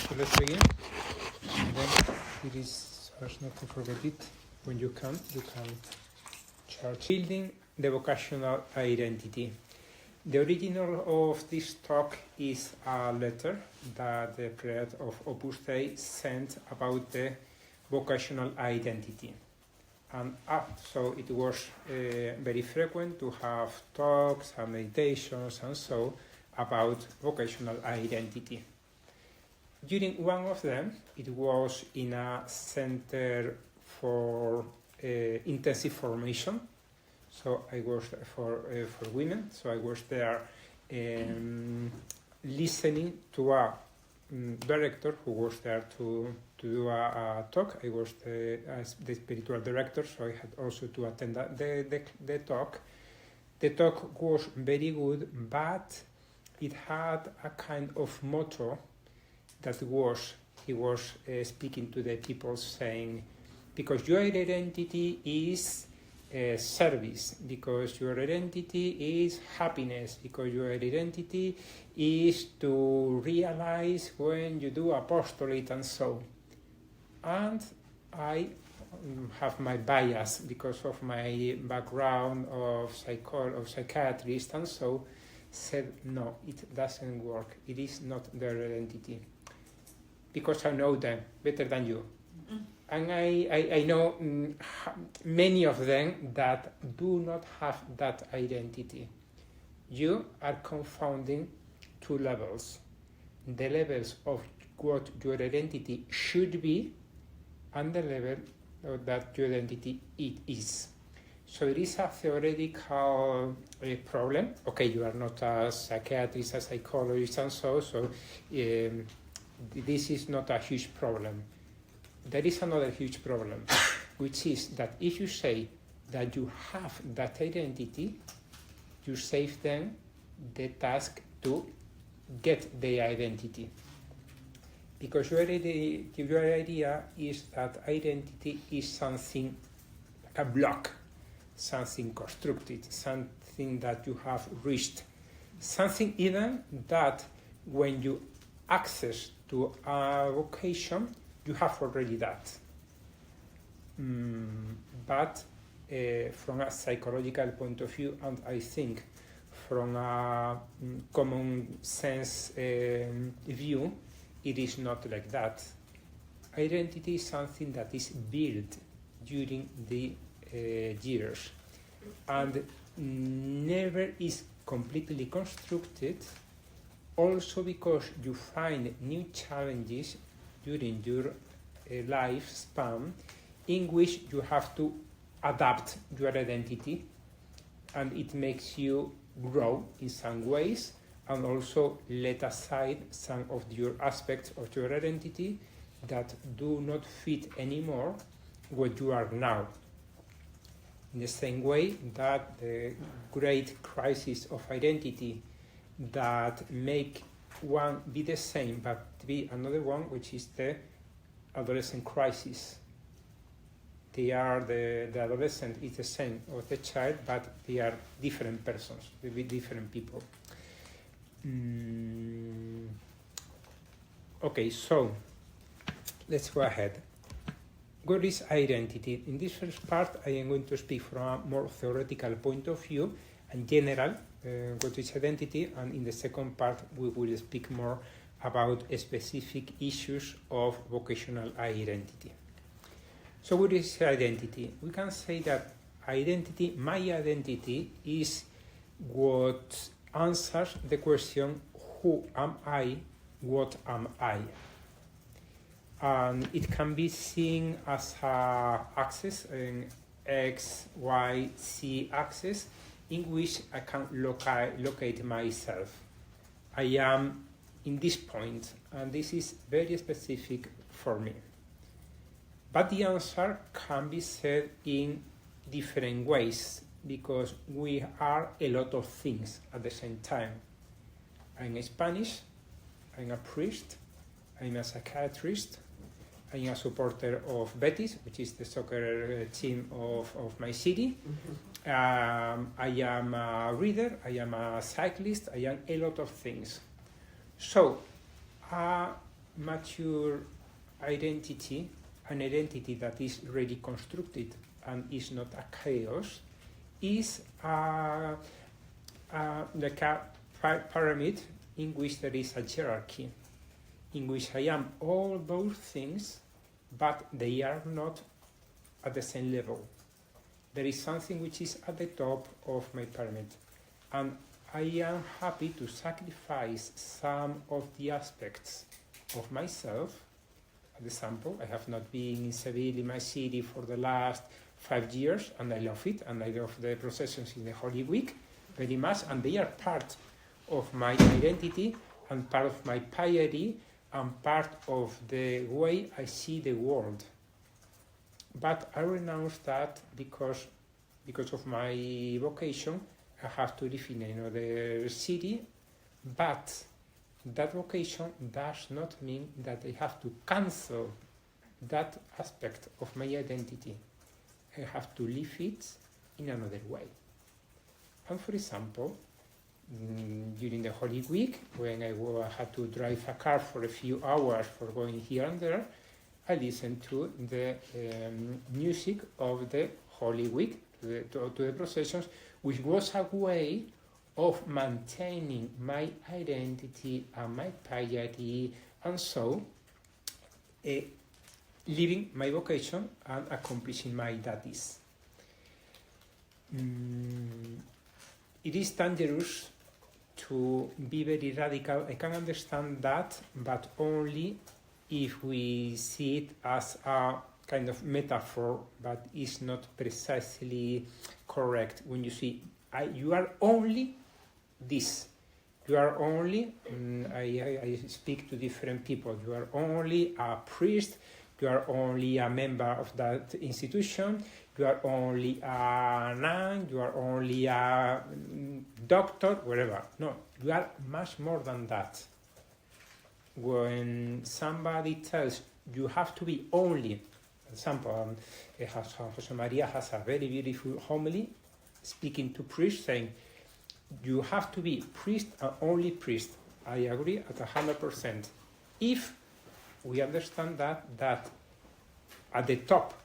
So let's begin. And then it is hard not to forget it. When you can charge. Building the vocational identity. The original of this talk is a letter that the prelate of Opus Dei sent about the vocational identity. And so it was very frequent to have talks and meditations and so about vocational identity. During one of them, it was in a center for intensive formation. So I was for women. So I was there listening to a director who was there to do a talk. I was the spiritual director, so I had also to attend the talk. The talk was very good, but it had a kind of motto that he was speaking to the people saying, because your identity is service, because your identity is happiness, because your identity is to realize when you do apostolate and so. And I have my bias because of my background of psychiatrist and so said, no, it doesn't work. It is not their identity. Because I know them better than you. And I know many of them that do not have that identity. You are confounding two levels. The levels of what your identity should be and the level of that your identity it is. So it is a theoretical problem. Okay, you are not a psychiatrist, a psychologist and so this is not a huge problem. There is another huge problem, which is that if you say that you have that identity, you save them the task to get the identity. Because your idea is that identity is something like a block, something constructed, something that you have reached, something even that when you access to a vocation, you have already that. But from a psychological point of view, and I think from a common sense view, it is not like that. Identity is something that is built during the years and never is completely constructed, also because you find new challenges during your lifespan in which you have to adapt your identity, and it makes you grow in some ways and also let aside some of your aspects of your identity that do not fit anymore what you are now. In the same way that the great crisis of identity that make one be the same but be another one, which is the adolescent crisis. They are the adolescent is the same of the child, but they are different persons, they be different people. Okay, so let's go ahead. What is identity? In this first part, I am going to speak from a more theoretical point of view and general, what is identity, and in the second part we will speak more about specific issues of vocational identity. So what is identity? We can say that identity, my identity, is what answers the question, who am I, what am I? And it can be seen as an axis, an X, Y, Z axis, in which I can locate myself. I am in this point, and this is very specific for me. But the answer can be said in different ways, because we are a lot of things at the same time. I'm Spanish, I'm a priest, I'm a psychiatrist, I'm a supporter of Betis, which is the soccer team of my city. I am a reader, I am a cyclist, I am a lot of things. So mature identity, an identity that is really constructed and is not a chaos, is like a pyramid in which there is a hierarchy, in which I am all those things, but they are not at the same level. There is something which is at the top of my pyramid, and I am happy to sacrifice some of the aspects of myself. For example, I have not been in Seville, in my city, for the last 5 years, and I love it, and I love the processions in the Holy Week very much, and they are part of my identity and part of my piety and part of the way I see the world. But I renounce that because of my vocation. I have to live in another city, but that vocation does not mean that I have to cancel that aspect of my identity. I have to live it in another way. And for example, during the Holy Week, when I had to drive a car for a few hours for going here and there, I listened to the music of the Holy Week, to the processions, which was a way of maintaining my identity and my piety, and so living my vocation and accomplishing my duties. It is dangerous to be very radical. I can understand that, but only if we see it as a kind of metaphor, but is not precisely correct. When you see, you are only this. You are only, I speak to different people, you are only a priest, you are only a member of that institution, you are only a nun, you are only a doctor, whatever. No, you are much more than that. When somebody tells you have to be only, for example, Jose Maria has a very beautiful homily speaking to priests saying, you have to be priest and only priest. I agree at 100%. If we understand that at the top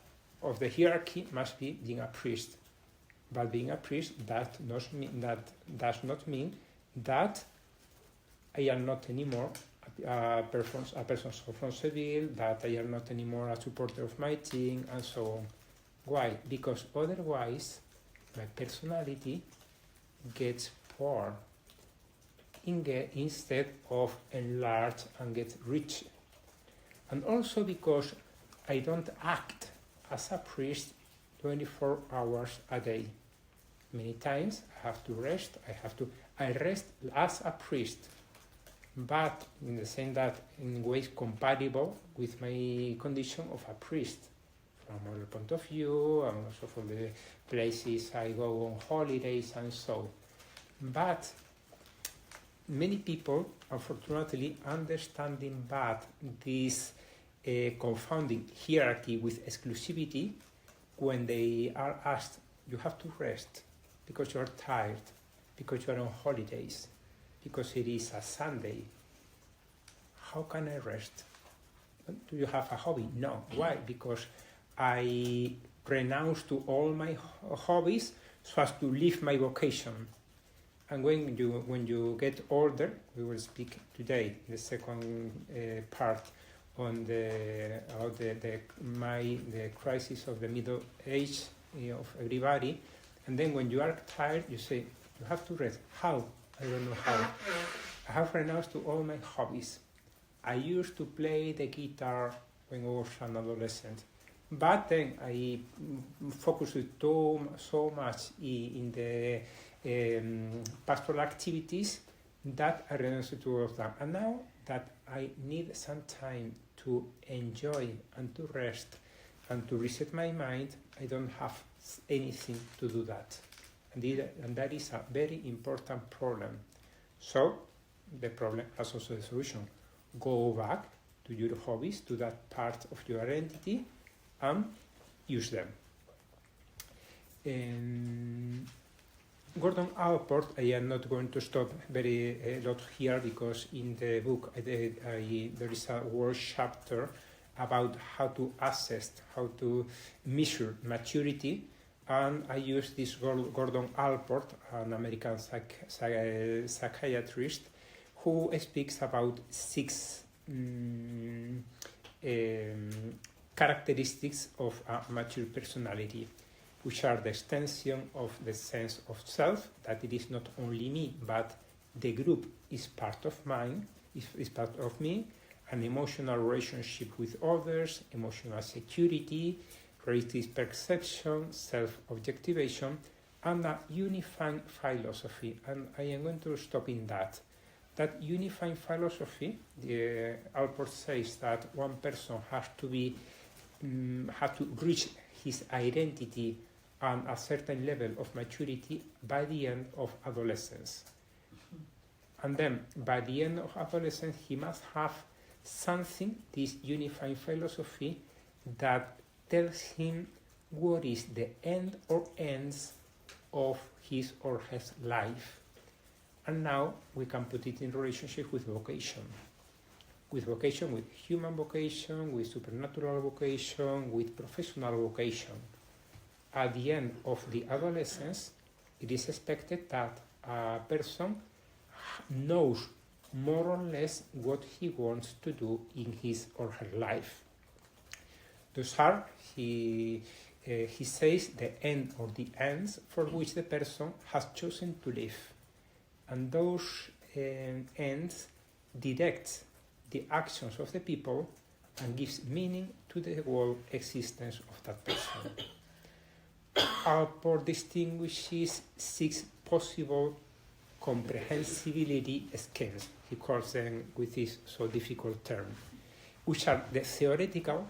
of the hierarchy must be being a priest. But being a priest does not mean that I am not anymore a person from Seville, that I am not anymore a supporter of my team, and so on. Why? Because otherwise my personality gets poor instead of enlarged and gets rich. And also because I don't act as a priest 24 hours a day. Many times I have to rest, I rest as a priest, but in the sense that in ways compatible with my condition of a priest, from other point of view, and also for the places I go on holidays and so. But many people, unfortunately, understanding bad this confounding hierarchy with exclusivity, when they are asked, you have to rest because you are tired, because you are on holidays, because it is a Sunday. How can I rest? Do you have a hobby? No. Why? Because I renounce to all my hobbies so as to live my vocation. And when you get older, we will speak today, the second part, on the crisis of the middle age of everybody. And then when you are tired, you say, you have to rest. How? I don't know how. I have renounced to all my hobbies. I used to play the guitar when I was an adolescent, but then I focused so much in the pastoral activities that I renounced to all of them. And now that I need some time to enjoy and to rest and to reset my mind, I don't have anything to do that. And that is a very important problem. So the problem has also a solution. Go back to your hobbies, to that part of your identity, and use them. Gordon Allport, I am not going to stop very a lot here because in the book there is a whole chapter about how to assess, how to measure maturity, and I use this Gordon Allport, an American psychiatrist, who speaks about 6 characteristics of a mature personality, which are the extension of the sense of self, that it is not only me, but the group is part of mine, is part of me, an emotional relationship with others, emotional security, relative perception, self-objectivation, and a unifying philosophy. And I am going to stop in that. That unifying philosophy, Allport says that one person has to reach his identity and a certain level of maturity by the end of adolescence. And then by the end of adolescence, he must have something, this unifying philosophy, that tells him what is the end or ends of his or her life. And now we can put it in relationship with vocation. With vocation, with human vocation, with supernatural vocation, with professional vocation. At the end of the adolescence, it is expected that a person knows more or less what he wants to do in his or her life. Those are, he says, the end or the ends for which the person has chosen to live. And those ends direct the actions of the people and gives meaning to the whole existence of that person. Allport distinguishes 6 possible comprehensibility schemes, he calls them with this so difficult term, which are the theoretical,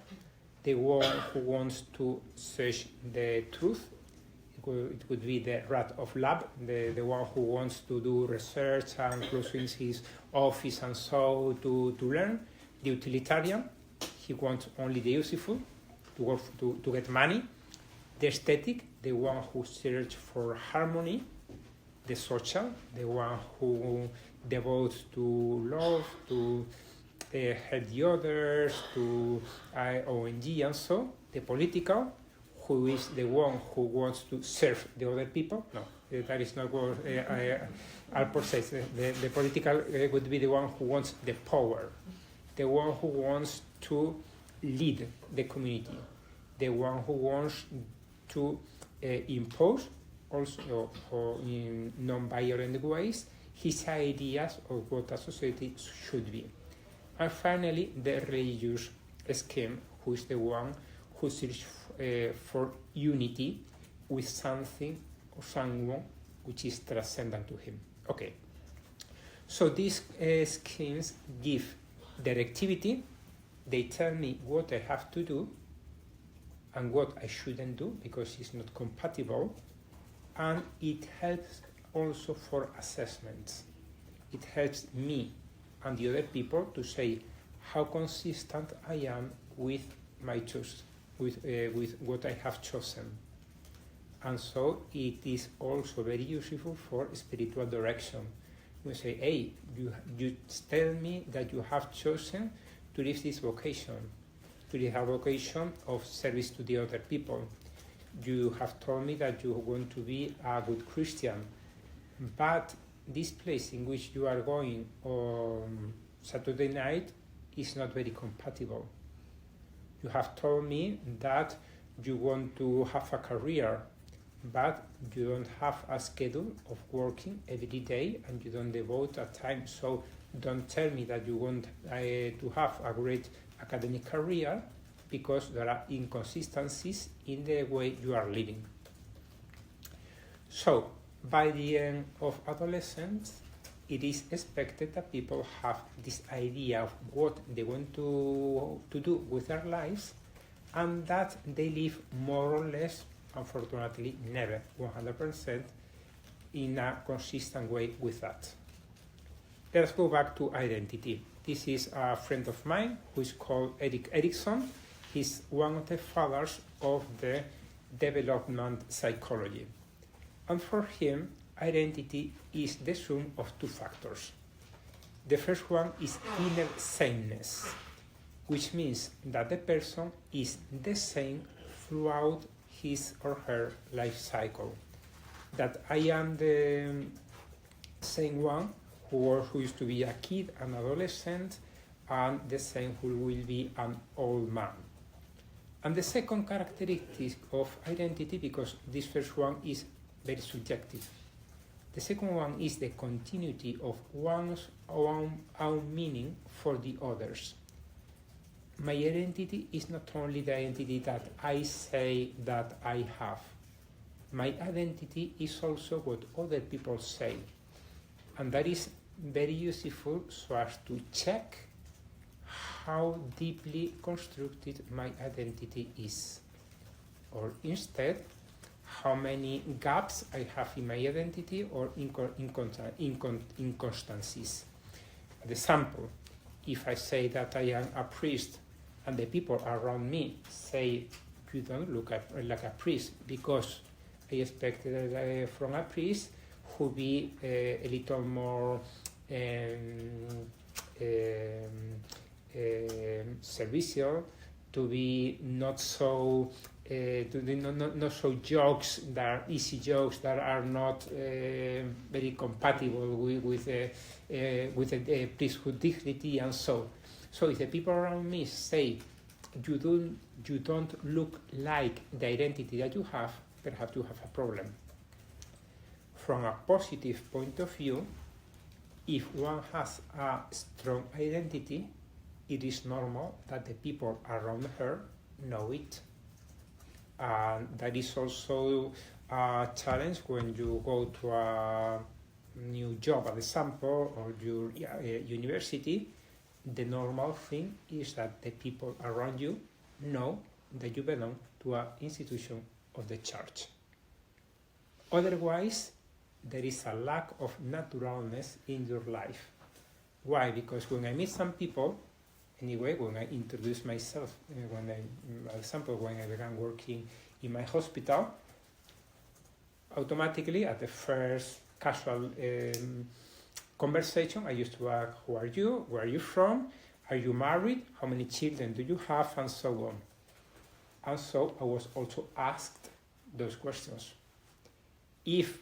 the one who wants to search the truth. It could be the rat of lab, the one who wants to do research and close in his office and so to learn. The utilitarian, he wants only the useful, to work to get money. The aesthetic, the one who searches for harmony. The social, the one who devotes to love, to help the others, to ONG and so. The political, who is the one who wants to serve the other people. No, that is not what Allport says. The political would be the one who wants the power, the one who wants to lead the community, the one who wants to impose, also or in non-violent ways, his ideas of what a society should be. And finally, the religious scheme, who is the one who searches for unity with something or someone which is transcendent to him. Okay, so these schemes give directivity. They tell me what I have to do and what I shouldn't do because it's not compatible, and it helps also for assessments. It helps me and the other people to say how consistent I am with my choice, with what I have chosen. And so it is also very useful for spiritual direction. We say, hey, you tell me that you have chosen to live this vocation, to live a vocation of service to the other people. You have told me that you want to be a good Christian, but this place in which you are going on Saturday night is not very compatible. You have told me that you want to have a career, but you don't have a schedule of working every day and you don't devote a time. So don't tell me that you want to have a great academic career because there are inconsistencies in the way you are living. So by the end of adolescence, it is expected that people have this idea of what they want to do with their lives, and that they live more or less, unfortunately, never 100% in a consistent way with that. Let's go back to identity. This is a friend of mine who is called Erik Erikson. He's one of the fathers of the development psychology. And for him, identity is the sum of two factors. The first one is inner sameness, which means that the person is the same throughout his or her life cycle. That I am the same one who used to be a kid, an adolescent, and the same who will be an old man. And the second characteristic of identity, because this first one is very subjective, the second one is the continuity of one's own meaning for the others. My identity is not only the identity that I say that I have. My identity is also what other people say. And that is very useful so as to check how deeply constructed my identity is. Or instead, how many gaps I have in my identity or inconsistencies. An example, if I say that I am a priest and the people around me say, you don't look like a priest, because I expected from a priest who be a little more servicial, to be not so not so jokes that are easy jokes that are not very compatible with the priesthood dignity and so. So if the people around me say you don't look like the identity that you have, perhaps you have a problem. From a positive point of view, if one has a strong identity, it is normal that the people around her know it. And that is also a challenge when you go to a new job, as example, or your university. The normal thing is that the people around you know that you belong to an institution of the church. Otherwise, there is a lack of naturalness in your life. Why? Because when I meet some people, anyway, when I introduce myself, for example, when I began working in my hospital, automatically at the first casual conversation, I used to ask, who are you? Where are you from? Are you married? How many children do you have? And so on. And so I was also asked those questions. If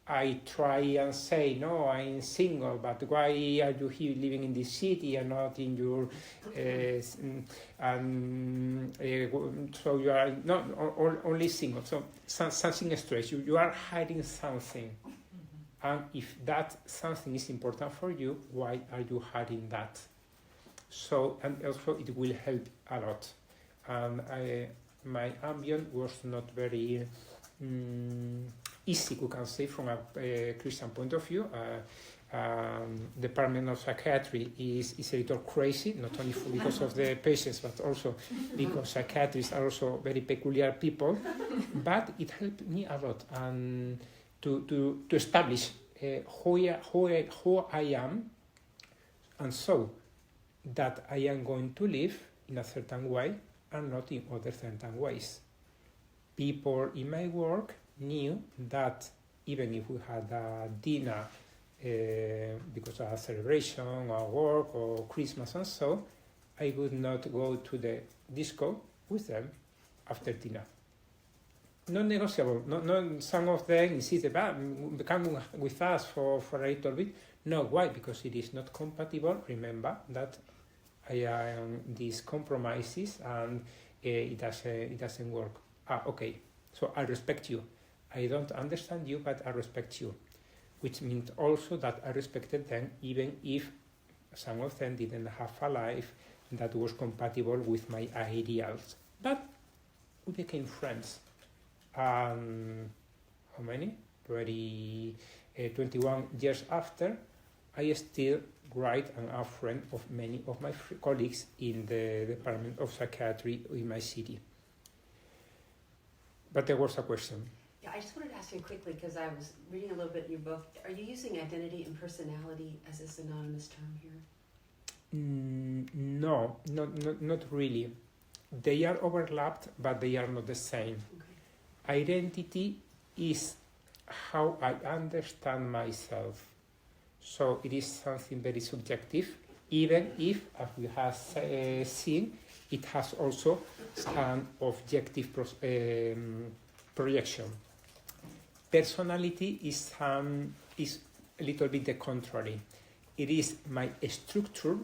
I try and say, no, I'm single, but why are you here living in this city and not in your... so you are not only single, so something strange. You are hiding something. And if that something is important for you, why are you hiding that? So, and also it will help a lot. And my ambient was not very... easy, we can say, from a Christian point of view. Department of Psychiatry is a little crazy, not only because of the patients, but also because psychiatrists are also very peculiar people. But it helped me a lot to establish who I am, and so that I am going to live in a certain way and not in other certain ways. People in my work knew that even if we had a dinner because of a celebration or work or Christmas and so, I would not go to the disco with them after dinner. Non-negotiable. No, some of them insisted, come with us for a little bit. No, why? Because it is not compatible. Remember that I am these compromises and it doesn't work. Okay. So I respect you. I don't understand you, but I respect you. Which means also that I respected them, even if some of them didn't have a life that was compatible with my ideals. But we became friends. How many? 21 years after, I still write and am a friend of many of my colleagues in the Department of Psychiatry in my city. But there was a question. Yeah, I just wanted to ask you quickly, because I was reading a little bit in your book. Are you using identity and personality as a synonymous term here? No, not really. They are overlapped, but they are not the same. Okay. Identity is how I understand myself. So it is something very subjective, even if, as we have seen, it has also an objective projection. Personality is a little bit the contrary. It is my structure,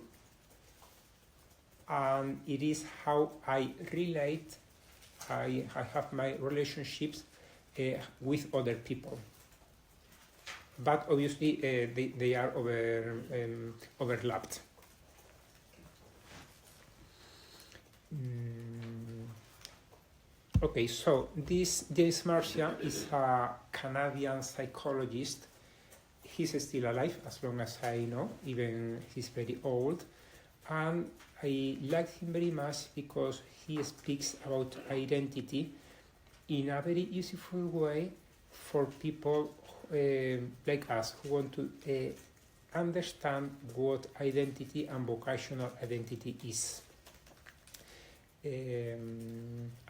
and it is how I relate. I have my relationships with other people. But obviously they are overlapped. Okay, so this James Marcia is a Canadian psychologist. He's still alive as long as I know, even he's very old. And I like him very much because he speaks about identity in a very useful way for people like us who want to understand what identity and vocational identity is.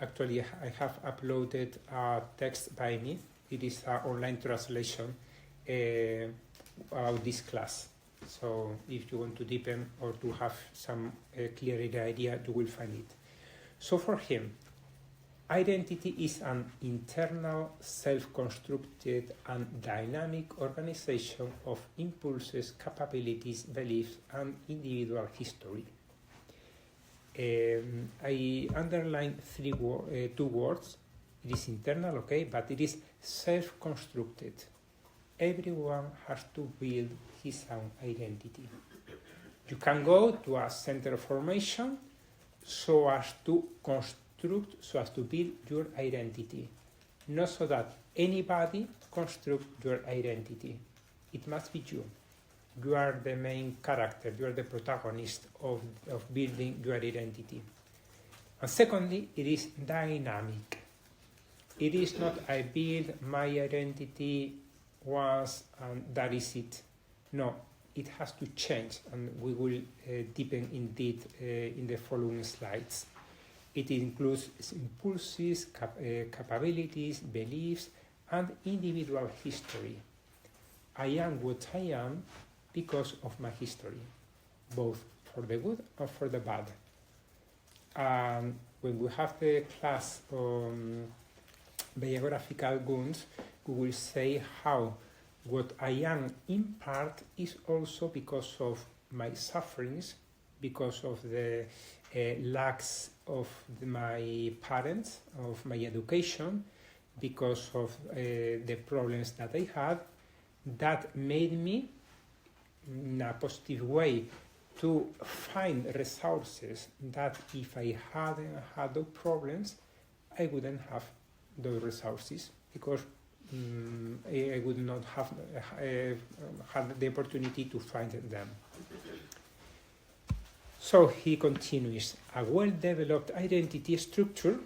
Actually, I have uploaded a text by me. It is an online translation about this class. So if you want to deepen or to have some clearer idea, you will find it. So for him, identity is an internal, self-constructed and dynamic organization of impulses, capabilities, beliefs, and individual history. I underline two words. It is internal, okay, but it is self-constructed. Everyone has to build his own identity. You can go to a center of formation so as to construct, so as to build your identity. Not so that anybody construct your identity. It must be you. You are the main character, you are the protagonist of building your identity. And secondly, it is dynamic. It is not I build my identity once and that is it. No, it has to change, and we will deepen indeed in the following slides. It includes impulses, capabilities, beliefs, and individual history. I am what I am because of my history, both for the good and for the bad. And when we have the class on biographical wounds, we will say how what I am in part is also because of my sufferings, because of the lacks of my parents, of my education, because of the problems that I had, that made me in a positive way to find resources that if I hadn't had those problems, I wouldn't have those resources, because I would not have had the opportunity to find them. So he continues, a well-developed identity structure,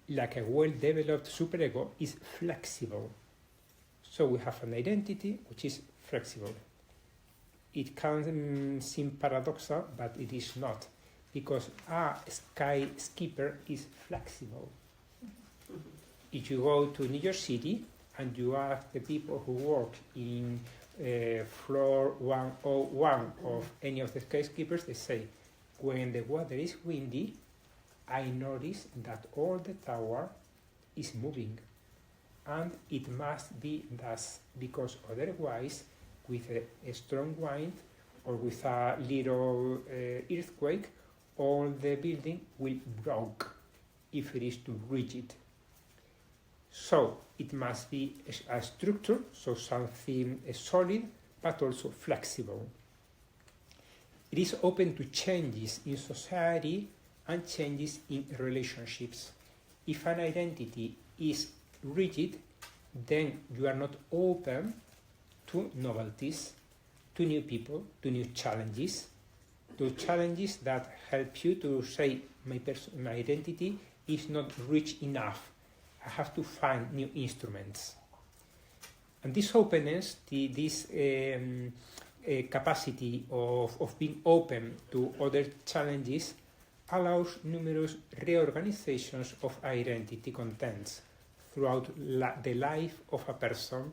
like a well-developed superego, is flexible. So we have an identity which is flexible. It can seem paradoxal, but it is not, because a sky skipper is flexible. If you go to New York City and you ask the people who work in floor 101 of any of the skyscrapers, they say, when the weather is windy, I notice that all the tower is moving. And it must be thus, because otherwise, with a strong wind or with a little earthquake, all the building will break if it is too rigid. So it must be a structure, so something solid, but also flexible. It is open to changes in society and changes in relationships. If an identity is rigid, then you are not open to novelties, to new people, to new challenges, to challenges that help you to say, my identity is not rich enough. I have to find new instruments. And this openness, this capacity of being open to other challenges allows numerous reorganizations of identity contents throughout the life of a person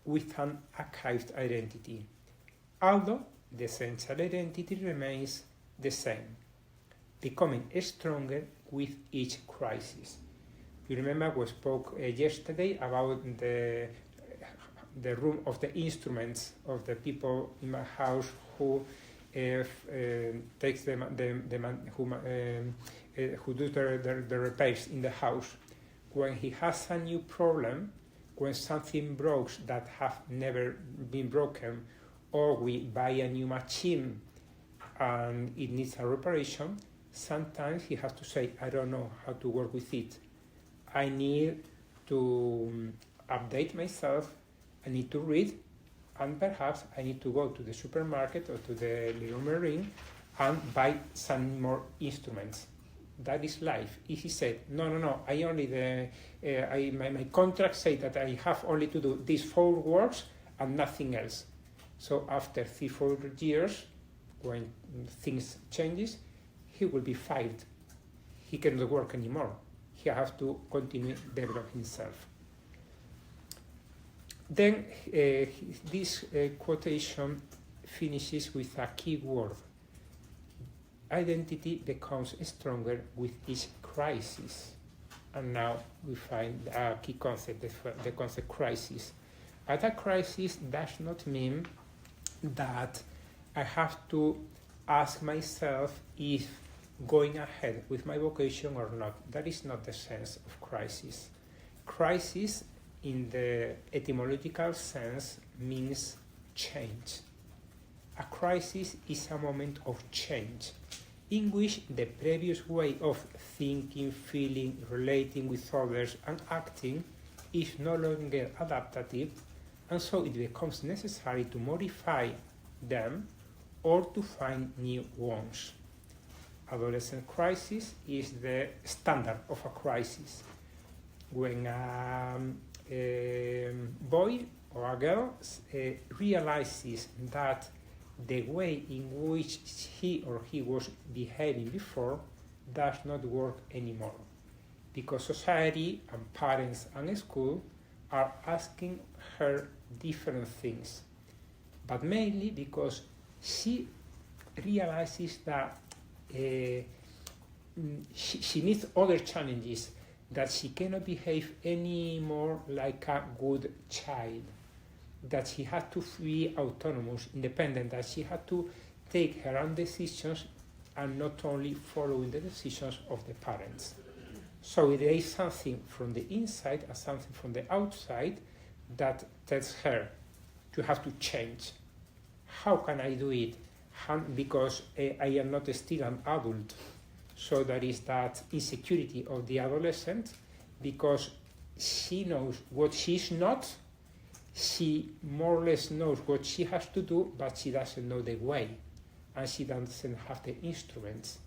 with an archived identity, although the essential identity remains the same, becoming stronger with each crisis. You remember we spoke yesterday about the room of the instruments of the people in my house who takes who do the repairs in the house. When he has a new problem, when something breaks that have never been broken, or we buy a new machine and it needs a reparation, sometimes he has to say, I don't know how to work with it. I need to update myself, I need to read, and perhaps I need to go to the supermarket or to the little marine and buy some more instruments. That is life. If he said, no, I only my contract says that I have only to do these 4 works and nothing else. So after 3-4 years, when things changes, he will be fired. He cannot work anymore. He has to continue develop himself. Then this quotation finishes with a key word. Identity becomes stronger with each crisis. And now we find a key concept, the concept crisis. But a crisis does not mean that I have to ask myself if going ahead with my vocation or not. That is not the sense of crisis. Crisis in the etymological sense means change. A crisis is a moment of change in which the previous way of thinking, feeling, relating with others and acting is no longer adaptive, and so it becomes necessary to modify them or to find new ones. Adolescent crisis is the standard of a crisis. When a boy or a girl realizes that the way in which he or he was behaving before does not work anymore, because society and parents and school are asking her different things, but mainly because she realizes that she needs other challenges, that she cannot behave anymore like a good child, that she had to be autonomous, independent, that she had to take her own decisions and not only following the decisions of the parents. So there is something from the inside and something from the outside that tells her you have to change. How can I do it? Because I am not still an adult. So there is that insecurity of the adolescent, because she knows what she's not. She more or less knows what she has to do, but she doesn't know the way, and she doesn't have the instruments.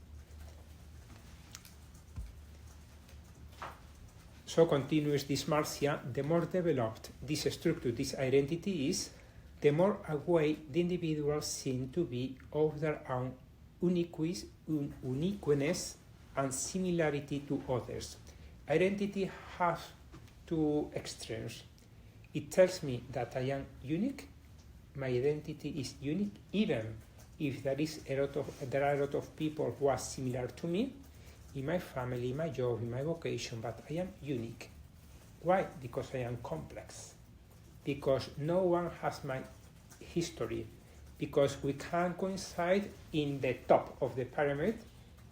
So continues this Marcia, the more developed this structure, this identity is, the more aware the individuals seem to be of their own uniqueness and similarity to others. Identity has 2 extremes. It tells me that I am unique. My identity is unique, even if there are a lot of people who are similar to me in my family, in my job, in my vocation, but I am unique. Why? Because I am complex. Because no one has my history. Because we can coincide in the top of the pyramid,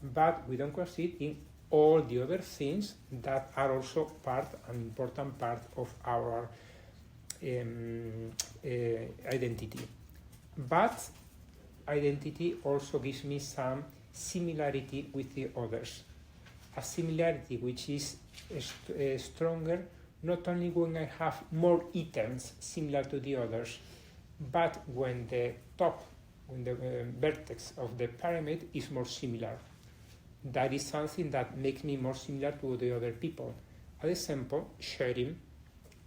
but we don't coincide in all the other things that are also an important part of our identity. But identity also gives me some similarity with the others. A similarity which is stronger not only when I have more items similar to the others, but when the top, when the vertex of the pyramid is more similar. That is something that makes me more similar to the other people. An example, sharing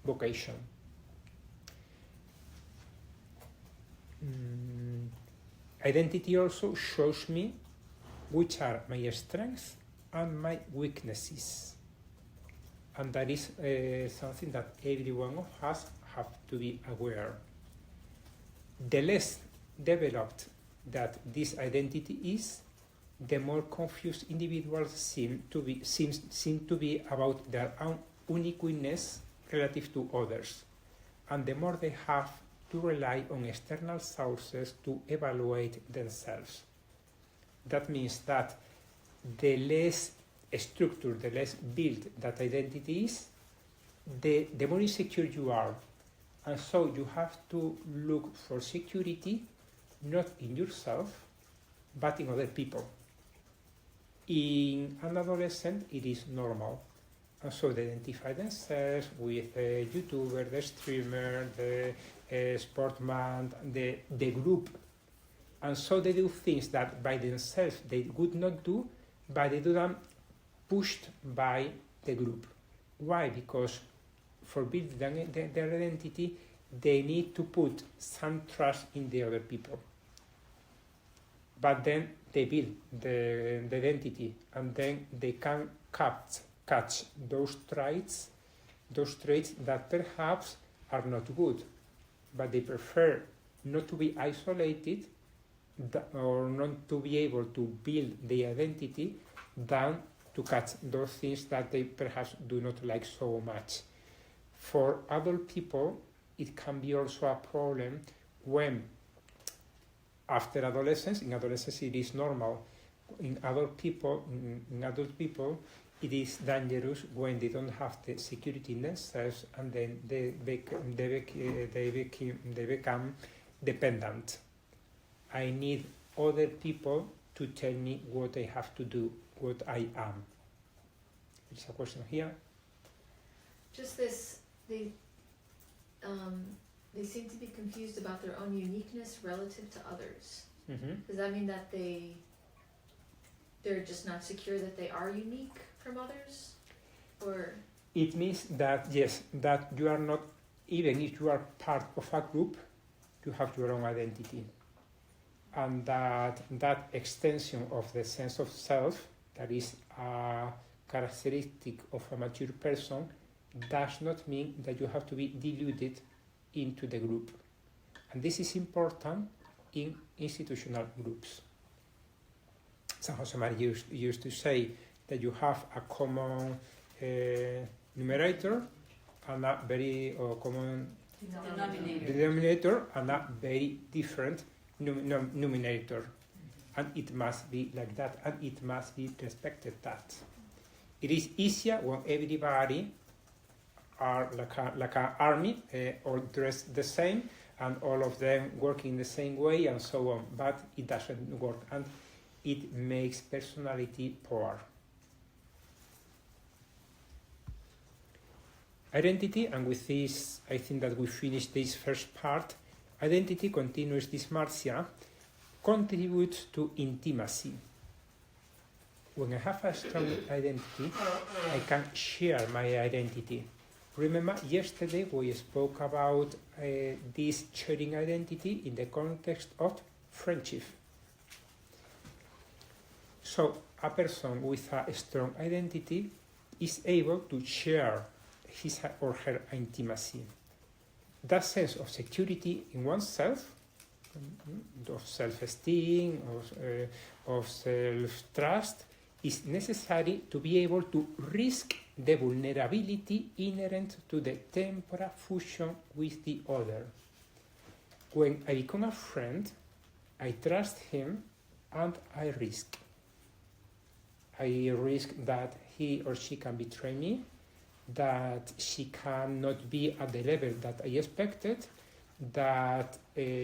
vocation. Identity also shows me which are my strengths and my weaknesses. and that is something that every one of us have to be aware. The less developed that this identity is, the more confused individuals seem to be about their own uniqueness relative to others, and the more they have to rely on external sources to evaluate themselves. That means that the less structured, the less built that identity is, the more insecure you are. And so you have to look for security not in yourself, but in other people. In an adolescent, it is normal. And so they identify themselves with the YouTuber, the streamer, the sportsman, the group. And so they do things that by themselves they would not do, but they do them pushed by the group. Why? Because for building their identity, they need to put some trust in the other people. But then they build the identity, and then they can catch those traits that perhaps are not good, but they prefer not to be isolated or not to be able to build the identity than to catch those things that they perhaps do not like so much. For adult people, it can be also a problem when after adolescence, in adolescence it is normal. In adult people, it is dangerous when they don't have the security in themselves, and then they become dependent. I need other people to tell me what I have to do, what I am. There's a question here. Just this, they seem to be confused about their own uniqueness relative to others. Mm-hmm. Does that mean that they're just not secure that they are unique from others? Or it means that, yes, that you are not, even if you are part of a group, you have your own identity. And that extension of the sense of self, that is a characteristic of a mature person, does not mean that you have to be diluted into the group. And this is important in institutional groups. San Josemaria used to say that you have a common numerator and a very common denominator and a very different numerator. And it must be like that, and it must be respected that. It is easier when everybody are like an army, all dressed the same, and all of them working the same way, and so on. But it doesn't work, and it makes personality poor. Identity, and with this, I think that we finish this first part. Identity, continues this Marcia, contributes to intimacy. When I have a strong identity, I can share my identity. Remember, yesterday we spoke about this sharing identity in the context of friendship. So, a person with a strong identity is able to share his or her intimacy. That sense of security in oneself, of self-esteem, of self-trust, is necessary to be able to risk the vulnerability inherent to the temporal fusion with the other. When I become a friend, I trust him and I risk. I risk that he or she can betray me, that she cannot be at the level that I expected, that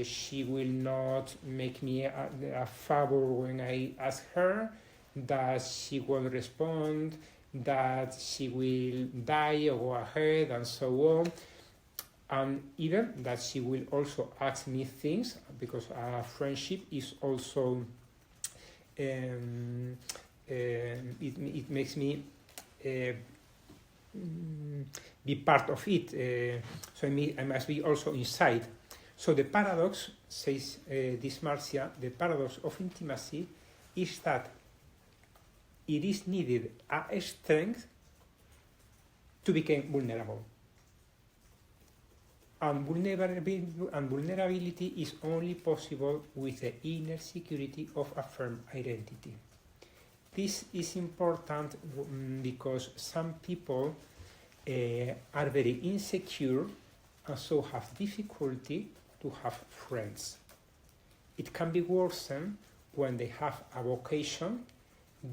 she will not make me a favor when I ask her, that she won't respond, that she will die or go ahead, and so on. And even that she will also ask me things, because a friendship is also, it makes me be part of it. So I must be also inside. So the paradox, says this Marcia, the paradox of intimacy is that it is needed a strength to become vulnerable. And vulnerability is only possible with the inner security of a firm identity. This is important because some people are very insecure and so have difficulty to have friends. It can be worsened when they have a vocation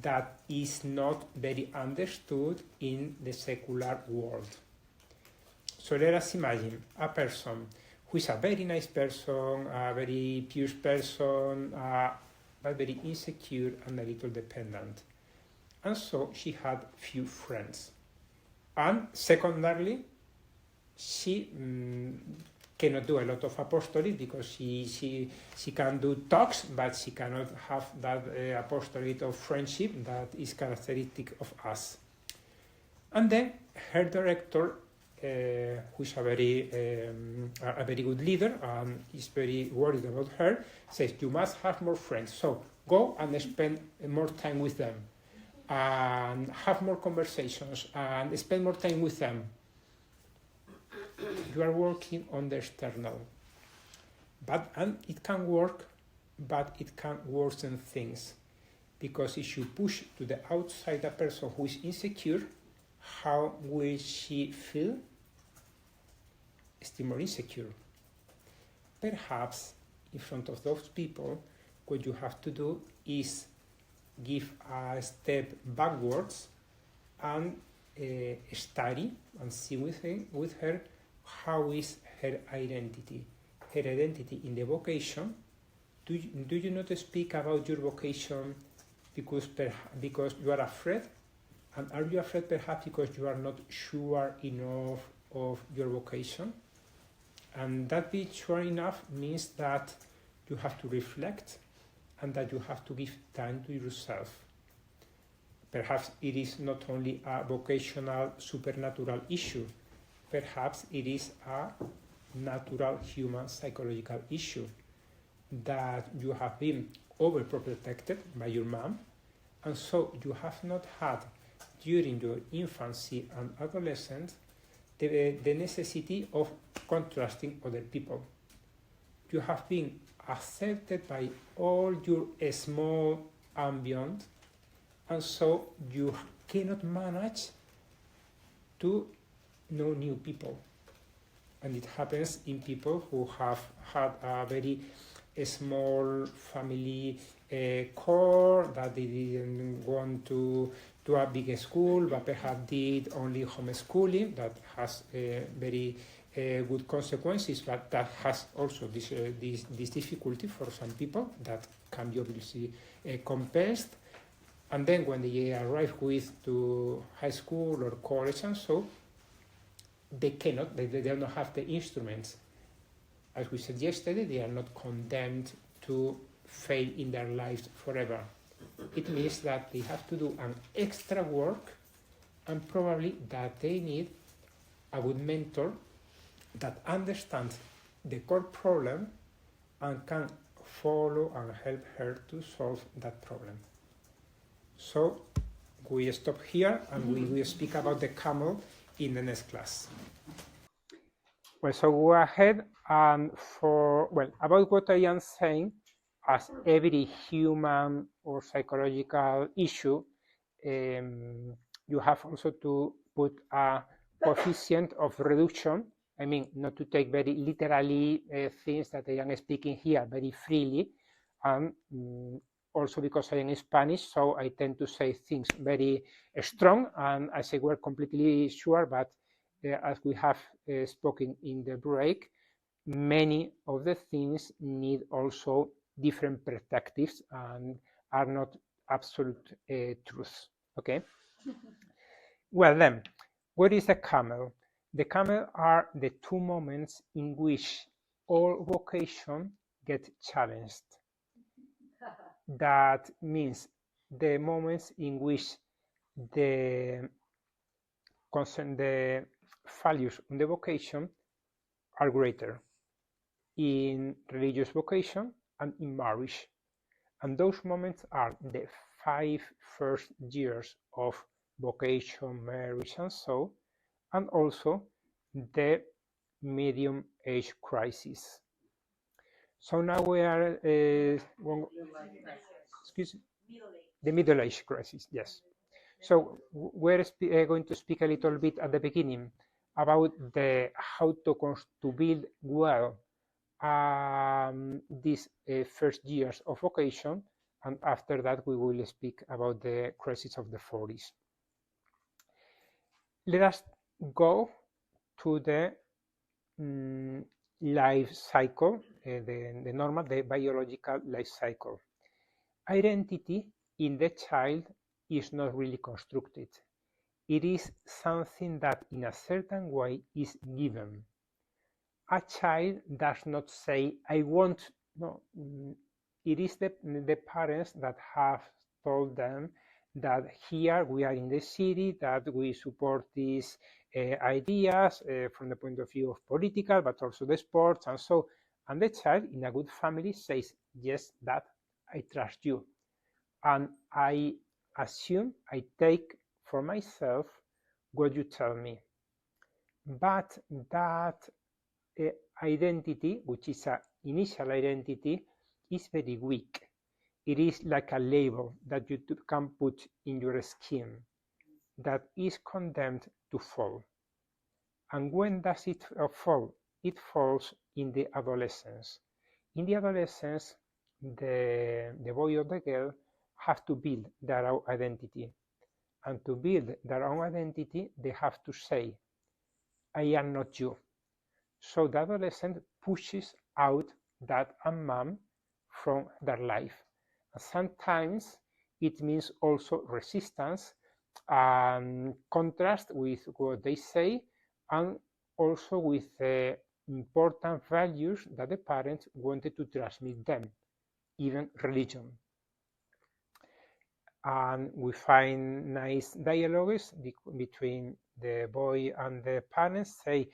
that is not very understood in the secular world. So let us imagine a person who is a very nice person, a very pious person, but very insecure and a little dependent. And so she had few friends. And secondarily, she cannot do a lot of apostolate because she can do talks, but she cannot have that apostolate of friendship that is characteristic of us. And then her director, who is a very good leader and is very worried about her, says, you must have more friends. So go and spend more time with them and have more conversations and spend more time with them. You are working on the external. And it can work, but it can worsen things. Because if you push to the outside a person who is insecure, how will she feel? Still more insecure. Perhaps in front of those people, what you have to do is give a step backwards and study and see with her how is her identity. Her identity in the vocation. Do you not speak about your vocation because you are afraid? And are you afraid perhaps because you are not sure enough of your vocation? And that being sure enough means that you have to reflect and that you have to give time to yourself. Perhaps it is not only a vocational supernatural issue. Perhaps it is a natural human psychological issue that you have been overprotected by your mom, and so you have not had during your infancy and adolescence the necessity of contrasting other people. You have been accepted by all your small ambient, and so you cannot manage to know new people. And it happens in people who have had a very small family core, that they didn't want to a big school, but perhaps did only homeschooling. That has very good consequences, but that has also this difficulty for some people that can be obviously compensed. And then when they arrive to high school or college and so, they don't have the instruments. As we said yesterday, they are not condemned to fail in their lives forever. It means that they have to do an extra work, and probably that they need a good mentor that understands the core problem and can follow and help her to solve that problem. So we stop here and we will speak about the camel in the next class. Well, so go ahead and about what I am saying, as every human or psychological issue, you have also to put a coefficient of reduction. I mean, not to take very literally things that I am speaking here very freely, and also because I am Spanish, so I tend to say things very strong, and I say we're completely sure, but as we have spoken in the break, many of the things need also different perspectives and are not absolute truths. Okay. Well then, what is a camel? The camel are the two moments in which all vocation get challenged. That means the moments in which the values on the vocation are greater in religious vocation and in marriage. And those moments are the 5 first years of vocation, marriage, and so, and also the medium age crisis. So now we are, excuse me, the middle age crisis, yes. So we're going to speak a little bit at the beginning about the how to build well these first years of vocation, and after that we will speak about the crisis of the 40s. Let us go to the life cycle, the normal, the biological life cycle. Identity in the child is not really constructed. It is something that in a certain way is given. A child does not say, I want, no. It is the parents that have told them that here we are in the city, that we support these ideas from the point of view of political, but also the sports and so. And the child in a good family says, yes, Dad, I trust you. And I assume I take for myself what you tell me. But that identity, which is an initial identity, is very weak. It is like a label that you can put in your skin that is condemned to fall. And when does it fall? It falls in the adolescence. In the adolescence, the boy or the girl have to build their own identity. And to build their own identity, they have to say, I am not you. So the adolescent pushes out dad and mom from their life. And sometimes it means also resistance and contrast with what they say, and also with the important values that the parents wanted to transmit them, even religion. And we find nice dialogues between the boy and the parents. Say,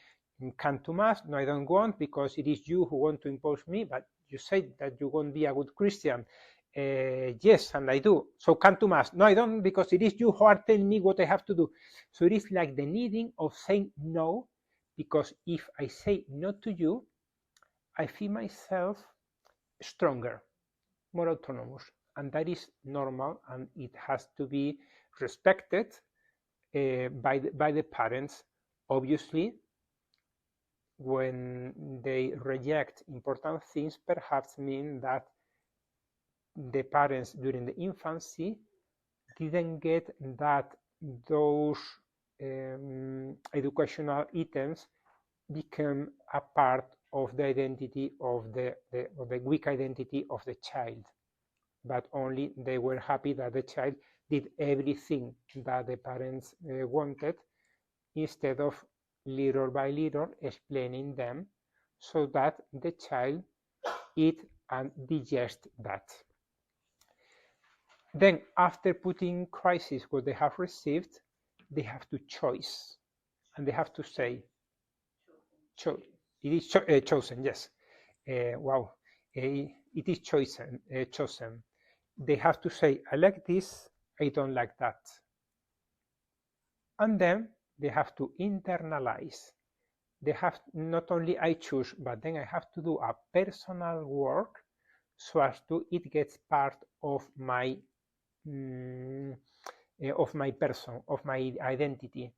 come to mass. No, I don't want, because it is you who want to impose me, but you say that you won't be a good Christian. Yes, and I do. So come to mass. No, I don't, because it is you who are telling me what I have to do. So it is like the needing of saying no, because if I say no to you, I feel myself stronger, more autonomous. And that is normal, and it has to be respected by the parents. Obviously, when they reject important things, perhaps mean that the parents during the infancy didn't get that those educational items become a part of the identity of the weak identity of the child. But only they were happy that the child did everything that the parents wanted, instead of little by little explaining them, so that the child eat and digest that. Then, after putting crisis what they have received, they have to choose, and they have to say, it is chosen, yes. Wow, it is chosen. They have to say, I like this, I don't like that. And then they have to internalize. They have not only I choose, but then I have to do a personal work so as to it gets part of my person, of my identity,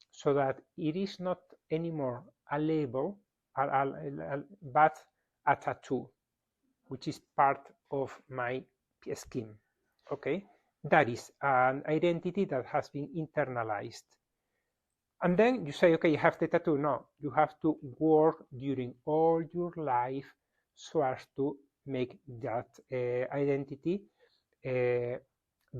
so that it is not anymore a label, but a tattoo, which is part of my skin. Okay, that is an identity that has been internalized. And then you say, okay, you have the tattoo. No, you have to work during all your life so as to make that identity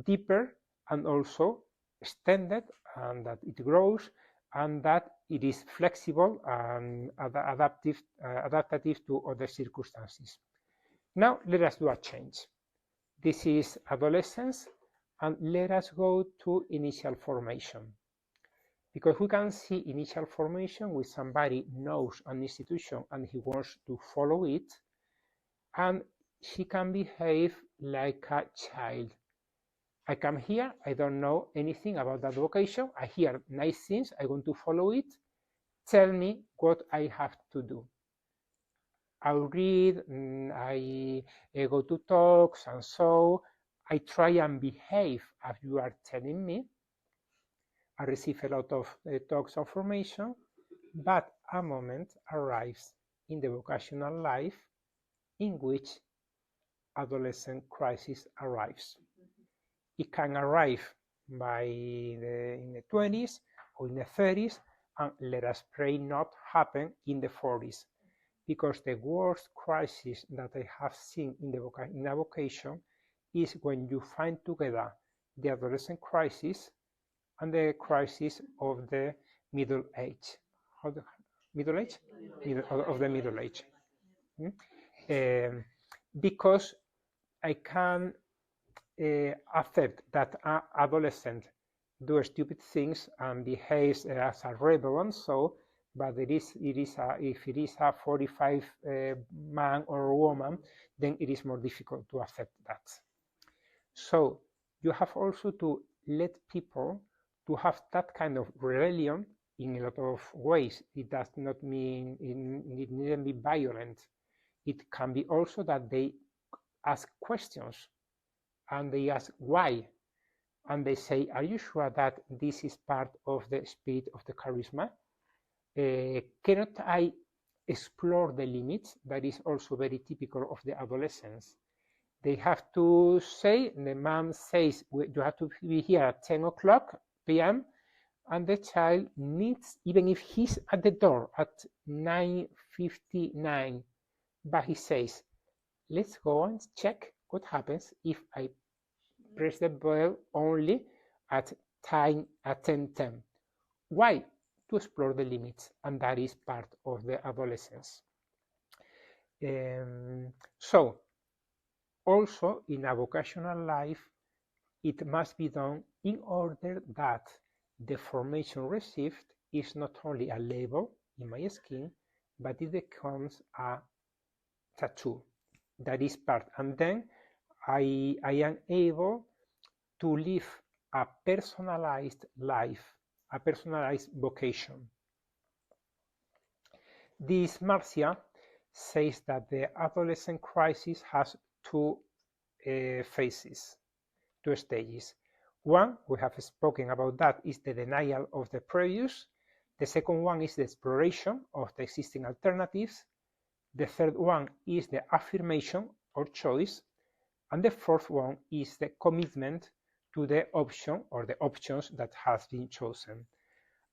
deeper and also extended, and that it grows, and that it is flexible and adaptive to other circumstances. Now let us do a change. This is adolescence, and let us go to initial formation. Because we can see initial formation with somebody knows an institution and he wants to follow it, and he can behave like a child. I come here, I don't know anything about that vocation, I hear nice things, I want to follow it, tell me what I have to do. I'll read, I go to talks, and so I try and behave as you are telling me. I receive a lot of talks of formation, but a moment arrives in the vocational life in which adolescent crisis arrives. It can arrive in the 20s or in the 30s, and let us pray not happen in the 40s, because the worst crisis that I have seen in a vocation is when you find together the adolescent crisis and the crisis of the middle age. Of the middle age? Of the middle age. Because I can accept that an adolescent do stupid things and behaves as a rebel and so, but if it is a 45 man or woman, then it is more difficult to accept that. So you have also to let people to have that kind of rebellion in a lot of ways. It does not mean it needn't be violent. It can be also that they ask questions and they ask why, and they say, are you sure that this is part of the spirit of the charisma? Cannot I explore the limits? That is also very typical of the adolescents. They have to say, the mom says, you have to be here at 10 o'clock p.m., and the child needs, even if he's at the door at 9:59, but he says, let's go and check what happens if I press the bell only at 10:10. Why? To explore the limits, and that is part of the adolescence. So, also in a vocational life, it must be done in order that the formation received is not only a label in my skin, but it becomes a tattoo. That is part. And then I am able to live a personalized life, a personalized vocation. This Marcia says that the adolescent crisis has two phases, two stages. One, we have spoken about that, is the denial of the previous. The second one is the exploration of the existing alternatives. The third one is the affirmation or choice. And the fourth one is the commitment to the option or the options that has been chosen.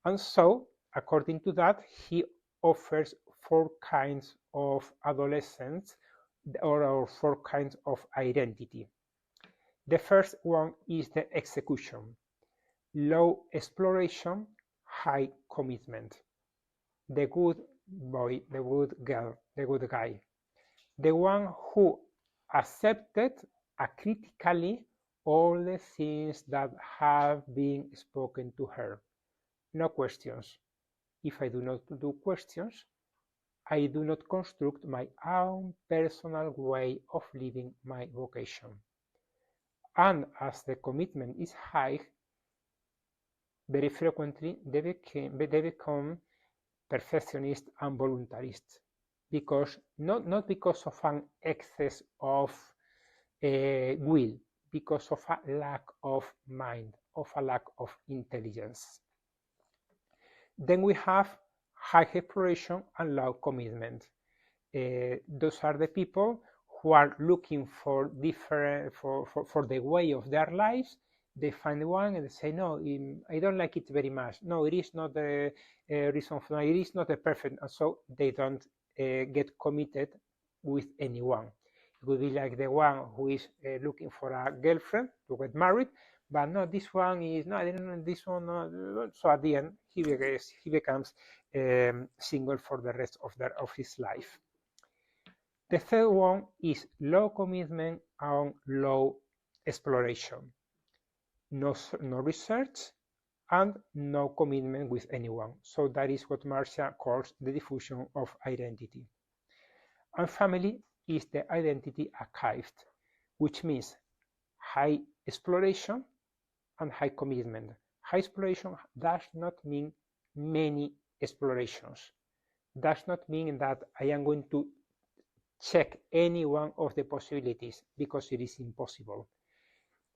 And so, according to that, he offers 4 kinds of adolescence or 4 kinds of identity. The first one is the execution, low exploration, high commitment. The good boy, the good girl, the good guy. The one who accepted critically all the things that have been spoken to her. No questions. If I do not do questions, I do not construct my own personal way of living my vocation. And as the commitment is high, very frequently they become perfectionist and voluntarist, because not because of an excess of will, because of a lack of mind, of a lack of intelligence. Then we have high exploration and low commitment. Those are the people who are looking for different for the way of their lives. They find one and they say, no, I don't like it very much. No, it is not the reason for it is not the perfect, and so they don't get committed with anyone. It would be like the one who is looking for a girlfriend to get married, but no, this one is no, I don't know this one. No. So at the end, he becomes single for the rest of his life. The third one is low commitment and low exploration. No research and no commitment with anyone. So that is what Marcia calls the diffusion of identity. And family is the identity archived, which means high exploration and high commitment. High exploration does not mean many explorations. Does not mean that I am going to check any one of the possibilities, because it is impossible.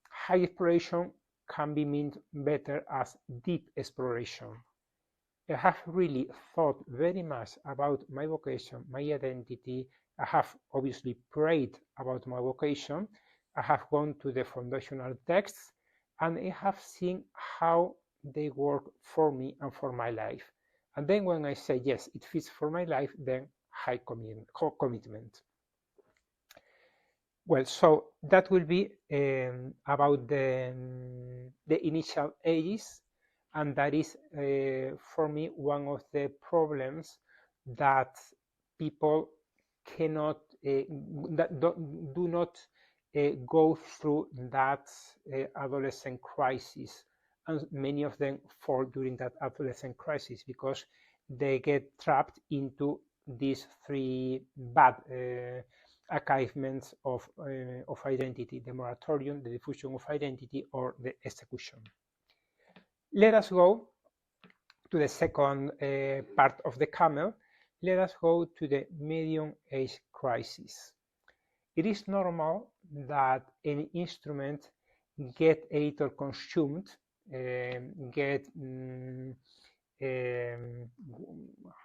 High exploration can be meant better as deep exploration. I have really thought very much about my vocation, my identity. I have obviously prayed about my vocation. I have gone to the foundational texts, and I have seen how they work for me and for my life. And then when I say, yes, it fits for my life, then high commitment. Well, so that will be about the initial ages, and that is for me one of the problems that people cannot that do not go through that adolescent crisis, and many of them fall during that adolescent crisis because they get trapped into these three bad achievements of identity: the moratorium, the diffusion of identity, or the execution. Let us go to the second part of the camel. Let us go to the medium age crisis. It is normal that an instrument get a little consumed,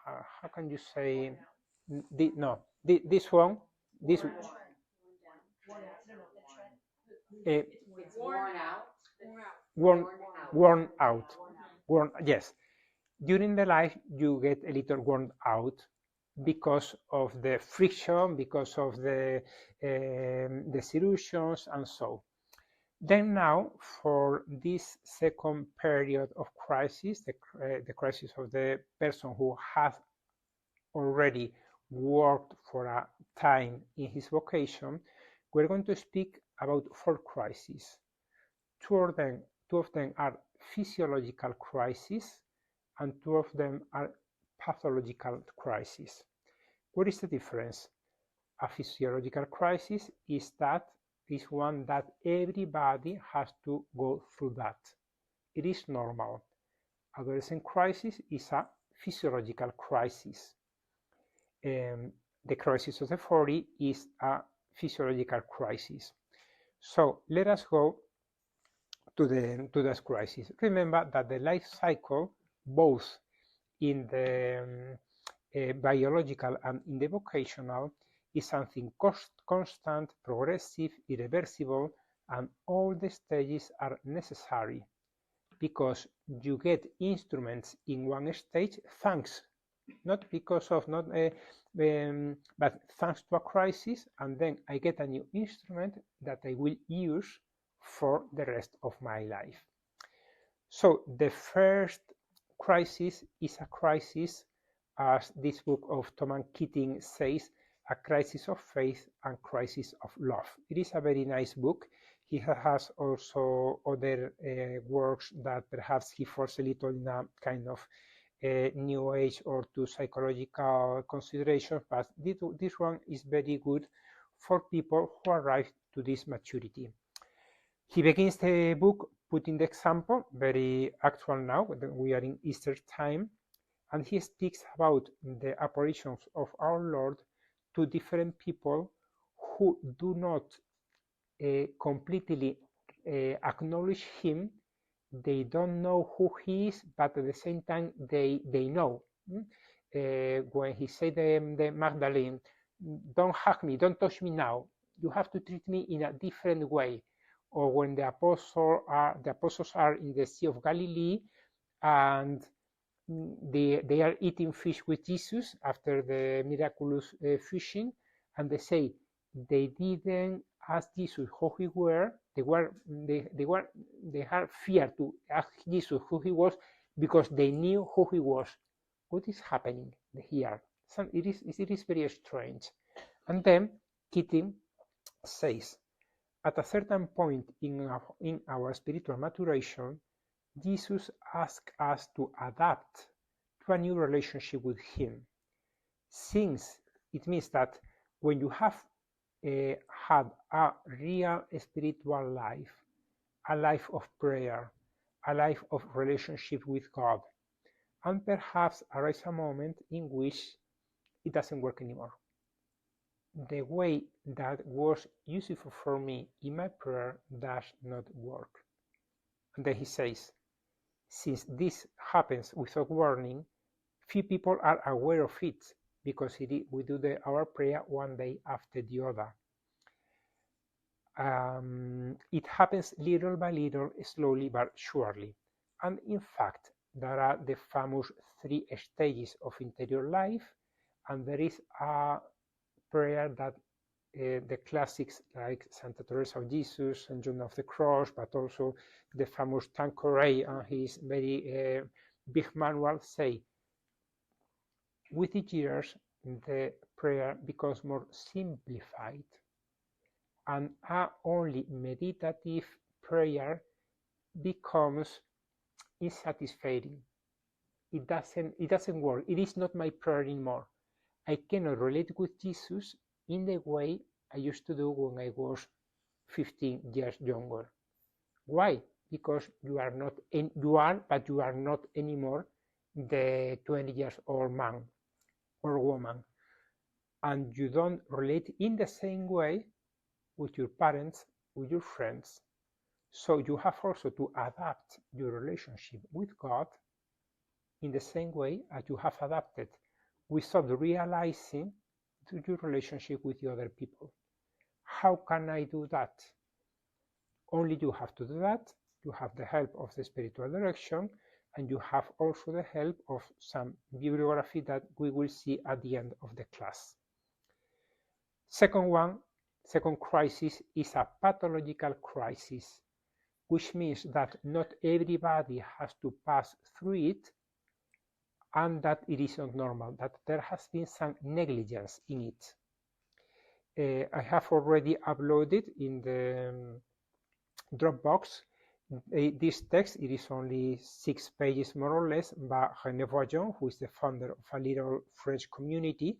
how can you say, this one, this It's worn out. worn out. Yes, during the life you get a little worn out because of the friction, because of the disillusions, and so. Then now, for this second period of crisis, the crisis of the person who has already worked for a time in his vocation, we're going to speak about 4 crises. Two of them are physiological crises, and 2 of them are pathological crises. What is the difference? A physiological crisis is one that everybody has to go through that. It is normal. Adolescent crisis is a physiological crisis. The crisis of the 40 is a physiological crisis. So let us go to this crisis. Remember that the life cycle, both in the biological and in the vocational, is something constant, progressive, irreversible, and all the stages are necessary, because you get instruments in one stage thanks, not because of, but thanks to a crisis, and then I get a new instrument that I will use for the rest of my life. So the first crisis is a crisis, as this book of Thomas Keating says, a crisis of faith and crisis of love. It is a very nice book. He has also other works that perhaps he falls a little in a kind of new age or to psychological considerations, but this one is very good for people who arrive to this maturity. He begins the book putting the example, very actual now, we are in Easter time, and he speaks about the apparitions of our Lord to different people who do not completely acknowledge him. They don't know who he is, but at the same time they know. When he said the Magdalene, don't hug me, don't touch me now, you have to treat me in a different way. Or when the apostles are in the Sea of Galilee and they are eating fish with Jesus after the miraculous fishing, and they say they didn't ask Jesus who he were. They had fear to ask Jesus who he was because they knew who he was. What is happening here? It is very strange. And then Keating says, at a certain point in our spiritual maturation, Jesus asks us to adapt to a new relationship with him. Since it means that when you have had a real spiritual life, a life of prayer, a life of relationship with God. And perhaps arrives a moment in which it doesn't work anymore. The way that was useful for me in my prayer does not work. And then he says, since this happens without warning, few people are aware of it because we do our prayer one day after the other. It happens little by little, slowly but surely. And in fact, there are the famous 3 stages of interior life, and there is a prayer that the classics like Santa Teresa of Jesus and John of the Cross, but also the famous Tanqueray and his very big manual say, with the years, the prayer becomes more simplified, and a only meditative prayer becomes unsatisfying. It doesn't work. It is not my prayer anymore. I cannot relate with Jesus in the way I used to do when I was 15 years younger. Why? Because you are not anymore the 20 years old man or woman, and you don't relate in the same way with your parents, with your friends. So you have also to adapt your relationship with God in the same way as you have adapted without realizing your relationship with the other people. How can I do that? Only you have to do that. You have the help of the spiritual direction, and you have also the help of some bibliography that we will see at the end of the class. Second crisis is a pathological crisis, which means that not everybody has to pass through it, and that it is not normal, that there has been some negligence in it. I have already uploaded in the Dropbox this text. It is only 6 pages more or less by René Voillon, who is the founder of a little French community.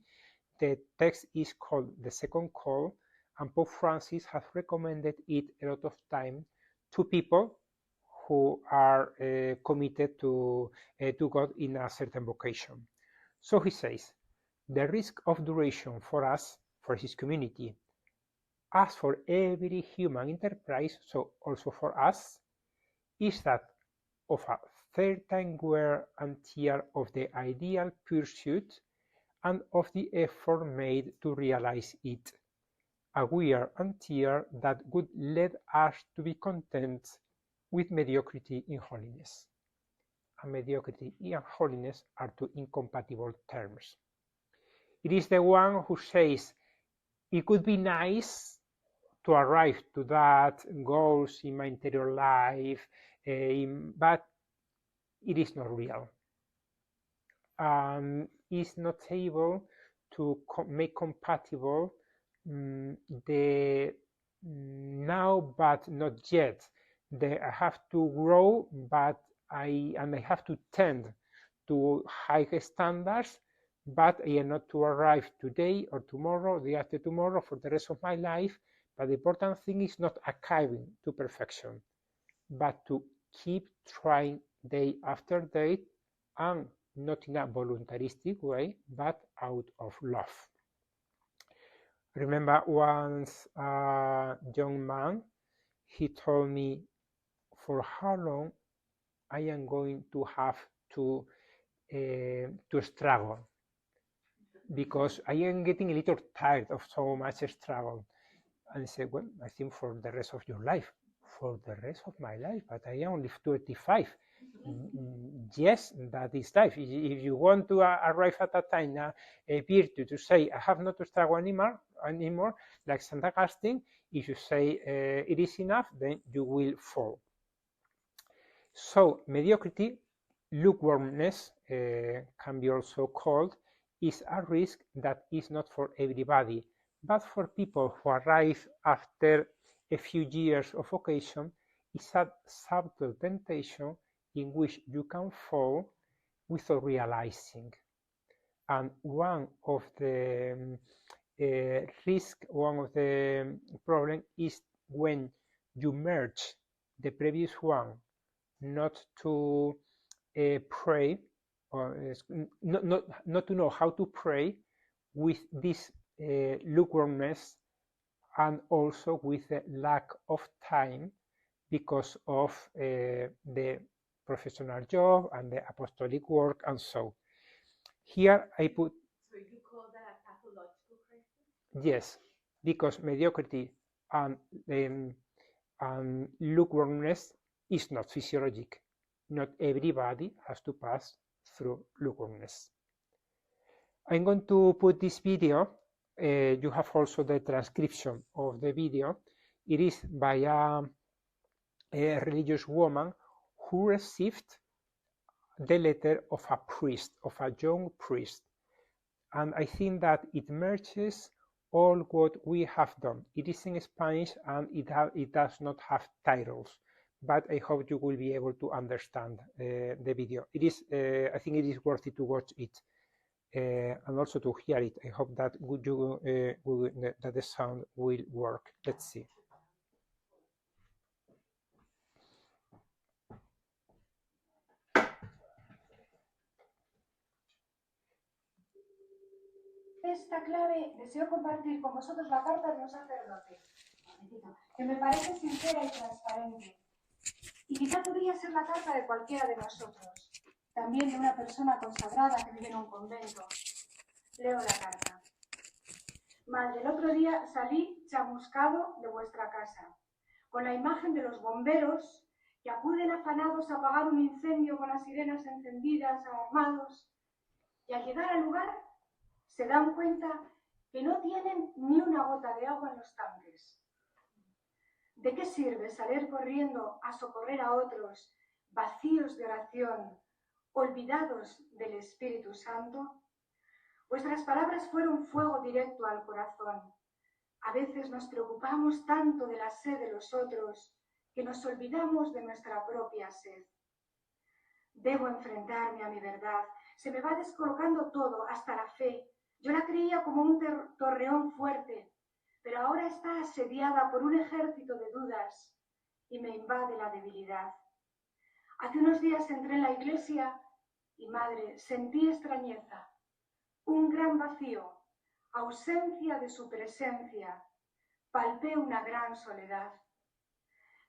The text is called The Second Call, and Pope Francis has recommended it a lot of time to people who are committed to God in a certain vocation. So he says, the risk of duration for us, for his community, as for every human enterprise, so also for us, is that of a certain wear and tear of the ideal pursuit and of the effort made to realize it, a wear and tear that would lead us to be content with mediocrity in holiness. And mediocrity and holiness are 2 incompatible terms. It is the one who says, it could be nice to arrive to that goals in my interior life, but it is not real. Is not able to make compatible the now but not yet. I have to grow, but I have to tend to higher standards, but I am not to arrive today or tomorrow, the after tomorrow, for the rest of my life. But the important thing is not achieving to perfection, but to keep trying day after day, and not in a voluntaristic way, but out of love. Remember once a young man, he told me, for how long I am going to have to struggle, because I am getting a little tired of so much struggle. And I said, well, I think for the rest of your life. For the rest of my life, but I am only 35. Yes, that is life. If you want to arrive at a time, a virtue, to say, I have not to struggle anymore, like St. Augustine, if you say it is enough, then you will fall. So mediocrity, lukewarmness, can be also called, is a risk that is not for everybody, but for people who arrive after a few years of vocation. Is a subtle temptation in which you can fall without realizing. And one of the one of the problems is when you merge the previous one, not to pray, or not to know how to pray with this lukewarmness, and also with the lack of time because of the professional job and the apostolic work and so. Here I put... So you call that pathological crisis? Yes, because mediocrity and lukewarmness is not physiologic. Not everybody has to pass through lukewarmness. I'm going to put this video. You have also the transcription of the video. It is by a religious woman who received the letter of a priest, of a young priest. And I think that it merges all what we have done. It is in Spanish and it does not have titles, but I hope you will be able to understand the video. It is, I think it is worth it to watch it and also to hear it. I hope that that the sound will work. Let's see. Esta clave deseo compartir con vosotros la carta de un sacerdote, que me parece sincera y transparente. Y quizá podría ser la carta de cualquiera de nosotros, también de una persona consagrada que vive en un convento. Leo la carta. Madre, el otro día salí chamuscado de vuestra casa, con la imagen de los bomberos que acuden afanados a apagar un incendio con las sirenas encendidas, alarmados, y al llegar al lugar se dan cuenta que no tienen ni una gota de agua en los tanques. ¿De qué sirve salir corriendo a socorrer a otros vacíos de oración, olvidados del Espíritu Santo? Vuestras palabras fueron fuego directo al corazón. A veces nos preocupamos tanto de la sed de los otros que nos olvidamos de nuestra propia sed. Debo enfrentarme a mi verdad. Se me va descolocando todo, hasta la fe. Yo la creía como un torreón fuerte, pero ahora está asediada por un ejército de dudas y me invade la debilidad. Hace unos días entré en la iglesia y, madre, sentí extrañeza, un gran vacío, ausencia de su presencia. Palpé una gran soledad.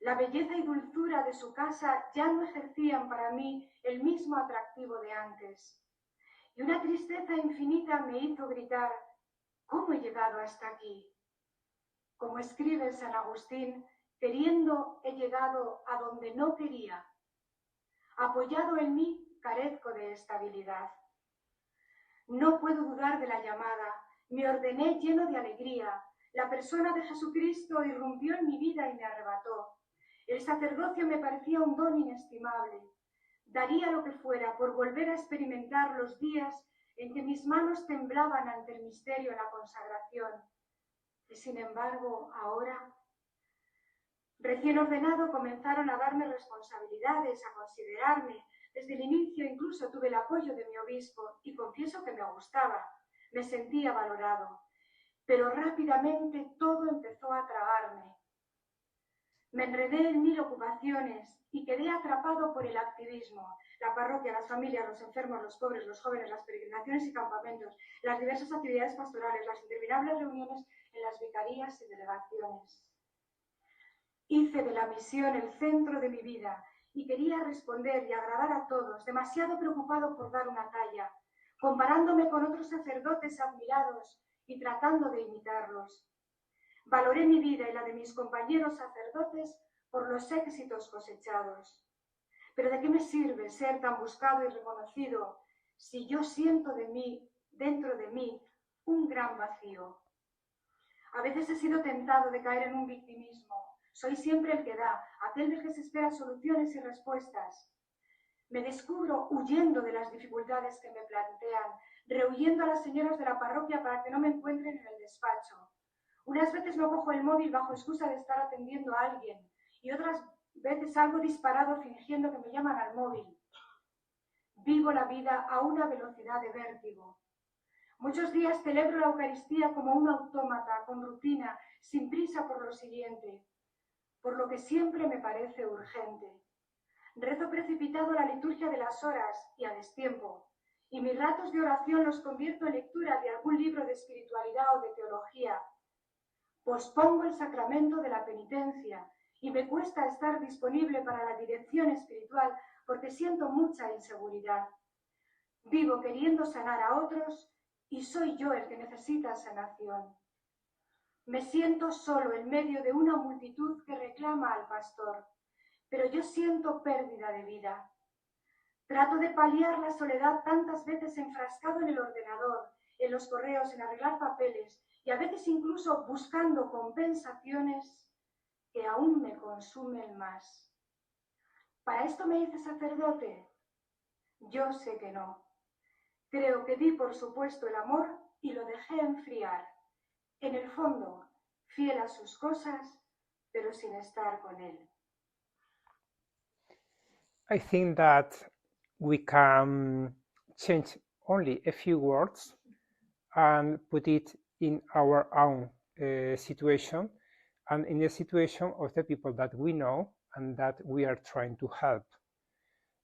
La belleza y dulzura de su casa ya no ejercían para mí el mismo atractivo de antes. Y una tristeza infinita me hizo gritar: ¿cómo he llegado hasta aquí? Como escribe San Agustín, queriendo he llegado a donde no quería. Apoyado en mí, carezco de estabilidad. No puedo dudar de la llamada. Me ordené lleno de alegría. La persona de Jesucristo irrumpió en mi vida y me arrebató. El sacerdocio me parecía un don inestimable. Daría lo que fuera por volver a experimentar los días en que mis manos temblaban ante el misterio de la consagración. Y sin embargo, ahora, recién ordenado, comenzaron a darme responsabilidades, a considerarme. Desde el inicio incluso tuve el apoyo de mi obispo y confieso que me gustaba, me sentía valorado. Pero rápidamente todo empezó a tragarme. Me enredé en 1000 ocupaciones y quedé atrapado por el activismo. La parroquia, las familias, los enfermos, los pobres, los jóvenes, las peregrinaciones y campamentos, las diversas actividades pastorales, las interminables reuniones en las vicarías y delegaciones. Hice de la misión el centro de mi vida y quería responder y agradar a todos, demasiado preocupado por dar una talla, comparándome con otros sacerdotes admirados y tratando de imitarlos. Valoré mi vida y la de mis compañeros sacerdotes por los éxitos cosechados. Pero ¿de qué me sirve ser tan buscado y reconocido si yo siento dentro de mí, un gran vacío? A veces he sido tentado de caer en un victimismo. Soy siempre el que da, aquel del que se espera soluciones y respuestas. Me descubro huyendo de las dificultades que me plantean, rehuyendo a las señoras de la parroquia para que no me encuentren en el despacho. Unas veces no cojo el móvil bajo excusa de estar atendiendo a alguien y otras veces salgo disparado fingiendo que me llaman al móvil. Vivo la vida a una velocidad de vértigo. Muchos días celebro la Eucaristía como un autómata, con rutina, sin prisa por lo siguiente. por lo que siempre me parece urgente. Rezo precipitado la liturgia de las horas y a destiempo, y mis ratos de oración los convierto en lectura de algún libro de espiritualidad o de teología. Pospongo el sacramento de la penitencia y me cuesta estar disponible para la dirección espiritual porque siento mucha inseguridad. Vivo queriendo sanar a otros y soy yo el que necesita sanación. Me siento solo en medio de una multitud que reclama al pastor, pero yo siento pérdida de vida. Trato de paliar la soledad tantas veces enfrascado en el ordenador, en los correos, en arreglar papeles y a veces incluso buscando compensaciones que aún me consumen más. ¿Para esto me hice sacerdote? Yo sé que no. Creo que di por supuesto el amor y lo dejé enfriar. En el fondo, fiel a sus cosas, pero sin estar con él. I think that we can change only a few words and put it in our own situation and in the situation of the people that we know and that we are trying to help.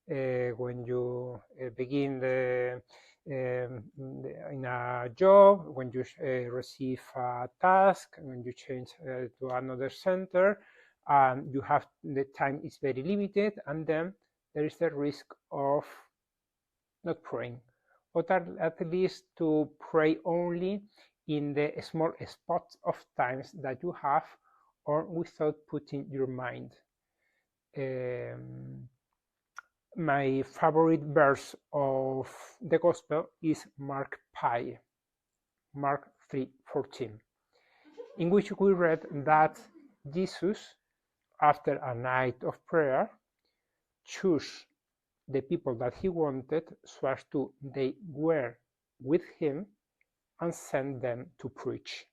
When you begin in a job, when you receive a task, when you change to another center, and you have the time is very limited, and then there is the risk of not praying, or at least to pray only in the small spots of times that you have, or without putting your mind. My favorite verse of the Gospel is Mark 3:14, in which we read that Jesus, after a night of prayer, chose the people that he wanted so as to they were with him and sent them to preach.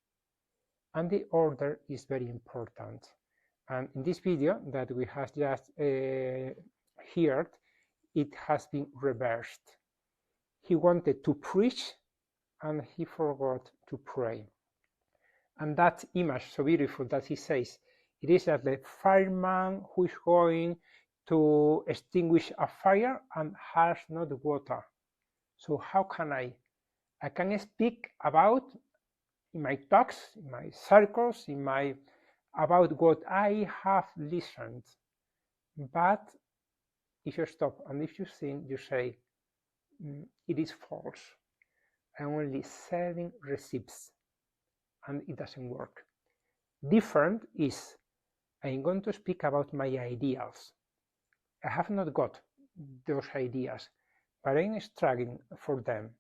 And the order is very important. And in this video that we have just heard, it has been reversed. He wanted to preach and he forgot to pray. And that image, so beautiful, that he says, it is that the fireman who is going to extinguish a fire and has not water. So how can I can speak about in my talks, in my circles, about what I have listened. But if you stop and if you think, you say, it is false. I'm only selling receipts and it doesn't work. Different is, I'm going to speak about my ideals. I have not got those ideas, but I'm struggling for them.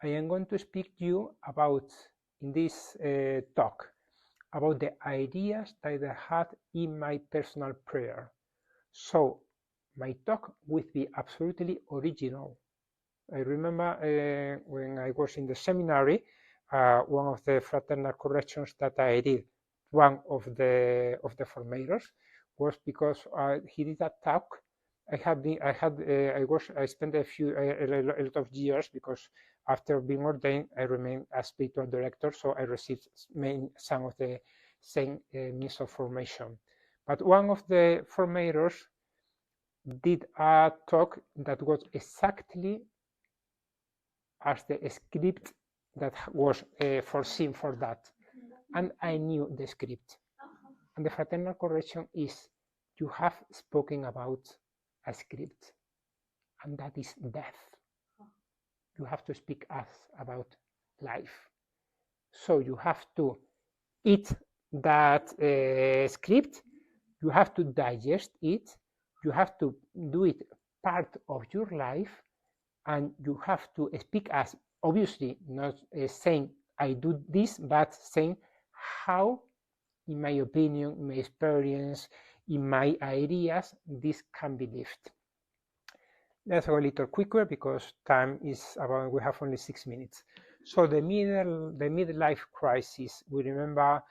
I am going to speak to you about, in this talk, about the ideas that I had in my personal prayer. So my talk would be absolutely original. I remember when I was in the seminary, one of the fraternal corrections that I did, one of the formators, was because he did a talk. I spent a lot of years, because after being ordained, I remained a spiritual director, so I received some of the same means of formation. But one of the formators did a talk that was exactly as the script that was foreseen for that. And I knew the script. And the fraternal correction is, you have spoken about a script, and that is death. You have to speak about life. So you have to eat that script, you have to digest it, you have to do it part of your life, and you have to speak as, obviously not saying I do this, but saying how, in my opinion, in my experience, in my ideas, this can be lived. Let's go a little quicker because time is about, we have only 6 minutes. So the midlife crisis, we remember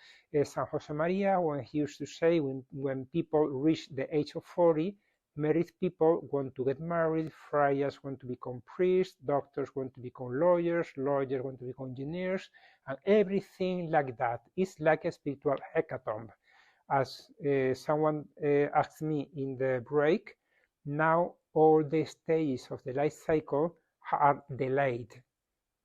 San Jose Maria, when he used to say, when people reach the age of 40, married people want to get married, friars want to become priests, doctors want to become lawyers, lawyers want to become engineers, and everything like that is like a spiritual hecatomb. As someone asked me in the break, now all the stages of the life cycle are delayed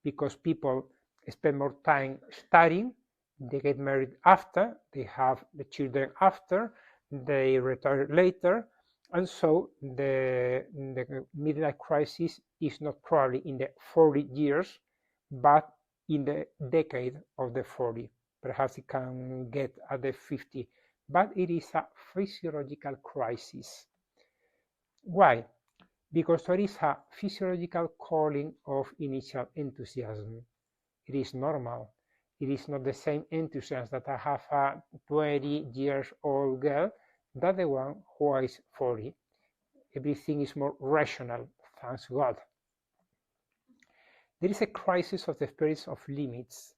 because people spend more time studying, they get married after, they have the children after, they retire later, and so the midlife crisis is not probably in the 40 years, but in the decade of the 40. Perhaps it can get at the 50, but it is a physiological crisis. Why? Because there is a physiological calling of initial enthusiasm. It is normal. It is not the same enthusiasm that I have a 20 years old girl than the one who is 40. Everything is more rational, thanks God. There is a crisis of the experience of limits.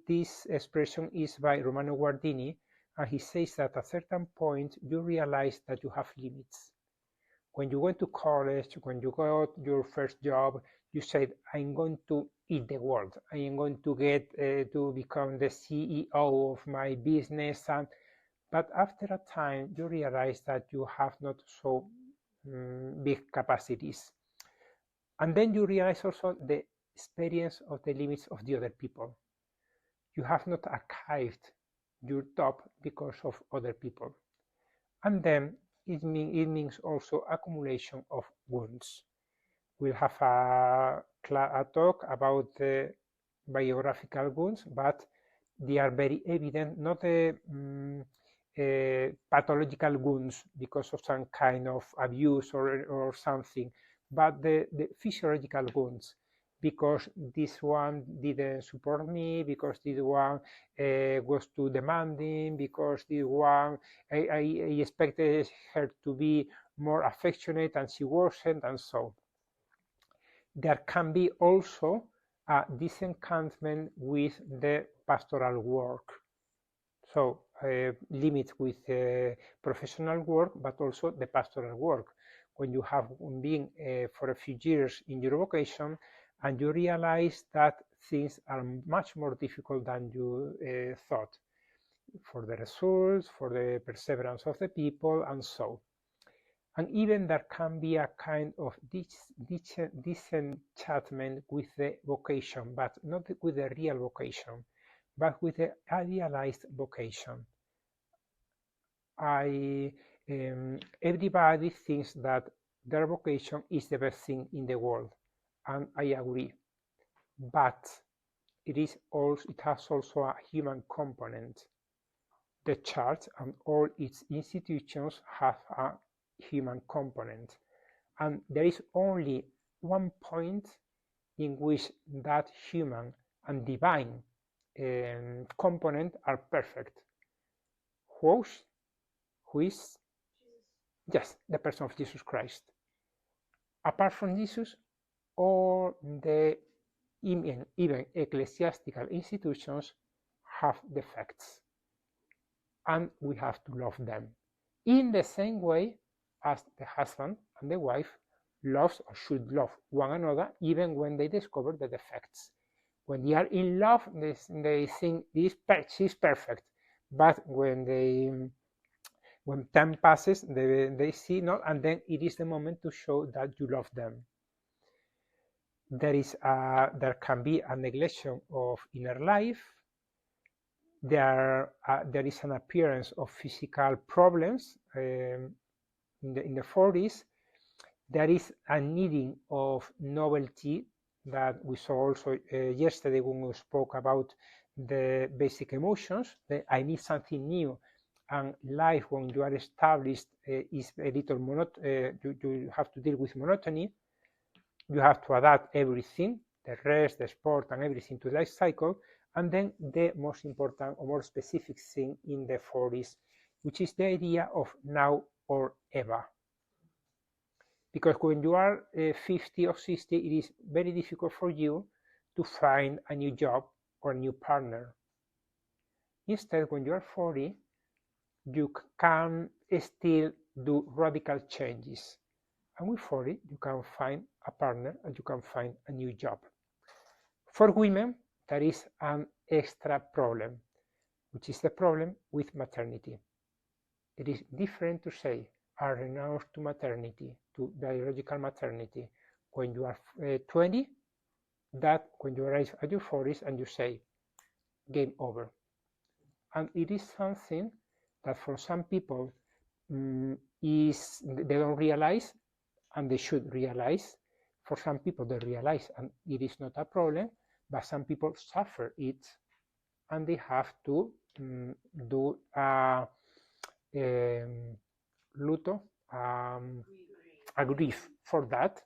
This expression is by Romano Guardini, and he says that at a certain point you realize that you have limits. When you went to college, when you got your first job, you said, I'm going to eat the world. I am going to get to become the CEO of my business. But after a time, you realize that you have not so big capacities. And then you realize also the experience of the limits of the other people. You have not archived your top because of other people. And then it means also accumulation of wounds. We'll have a talk about the biographical wounds, but they are very evident, not the pathological wounds because of some kind of abuse or something, but the physiological wounds, because this one didn't support me, because this one was too demanding, because this one I expected her to be more affectionate and she wasn't, and so. There can be also a disenchantment with the pastoral work. So limits with professional work, but also the pastoral work. When you have been for a few years in your vocation and you realize that things are much more difficult than you thought, for the results, for the perseverance of the people, and so. And even there can be a kind of disenchantment with the vocation, but not with the real vocation, but with the idealized vocation. Everybody thinks that their vocation is the best thing in the world, and I agree. But it has also a human component. The church and all its institutions have a human component, and there is only one point in which that human and divine component are perfect. Who is? Yes, the person of Jesus Christ. Apart from Jesus, all the even ecclesiastical institutions have defects, and we have to love them in the same way as the husband and the wife loves or should love one another, even when they discover the defects. When they are in love, they think she's perfect, but when time passes, they see not, and then it is the moment to show that you love them. There can be a neglection of inner life. There is an appearance of physical problems in the 40s. There is a needing of novelty that we saw also yesterday when we spoke about the basic emotions. I need something new, and life, when you are established, is a little you have to deal with monotony. You have to adapt everything, the rest, the sport, and everything to the life cycle. And then the most important or more specific thing in the 40s, which is the idea of now or ever. Because when you are 50 or 60, it is very difficult for you to find a new job or a new partner. Instead, when you are 40, you can still do radical changes. And with 40, you can find a partner and you can find a new job. For women, there is an extra problem, which is the problem with maternity. It is different to say, I renounce to maternity, to biological maternity, when you are 20, that when you arrive at your 40s and you say, game over. And it is something that for some people they don't realize, and they should realize. For some people they realize and it is not a problem, but some people suffer it, and they have to do a luto, a grief for that,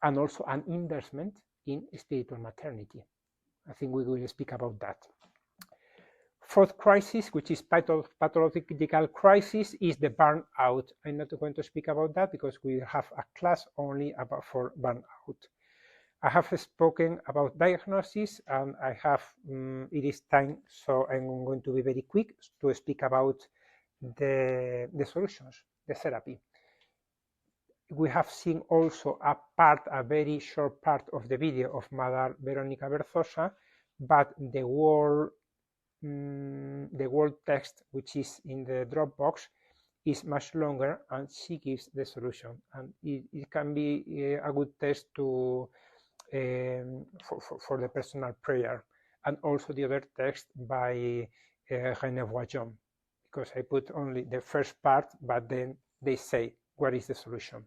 and also an investment in spiritual maternity. I think we will speak about that. Fourth crisis, which is pathological crisis, is the burnout. I'm not going to speak about that because we have a class only about for burnout. I have spoken about diagnosis, and I have it is time, so I'm going to be very quick to speak about the solutions, the therapy. We have seen also a very short part of the video of Mother Veronica Berzosa, but the whole text, which is in the Dropbox, is much longer, and she gives the solution, and it can be a good test to for the personal prayer, and also the other text by René Voillon, because I put only the first part, but then they say what is the solution.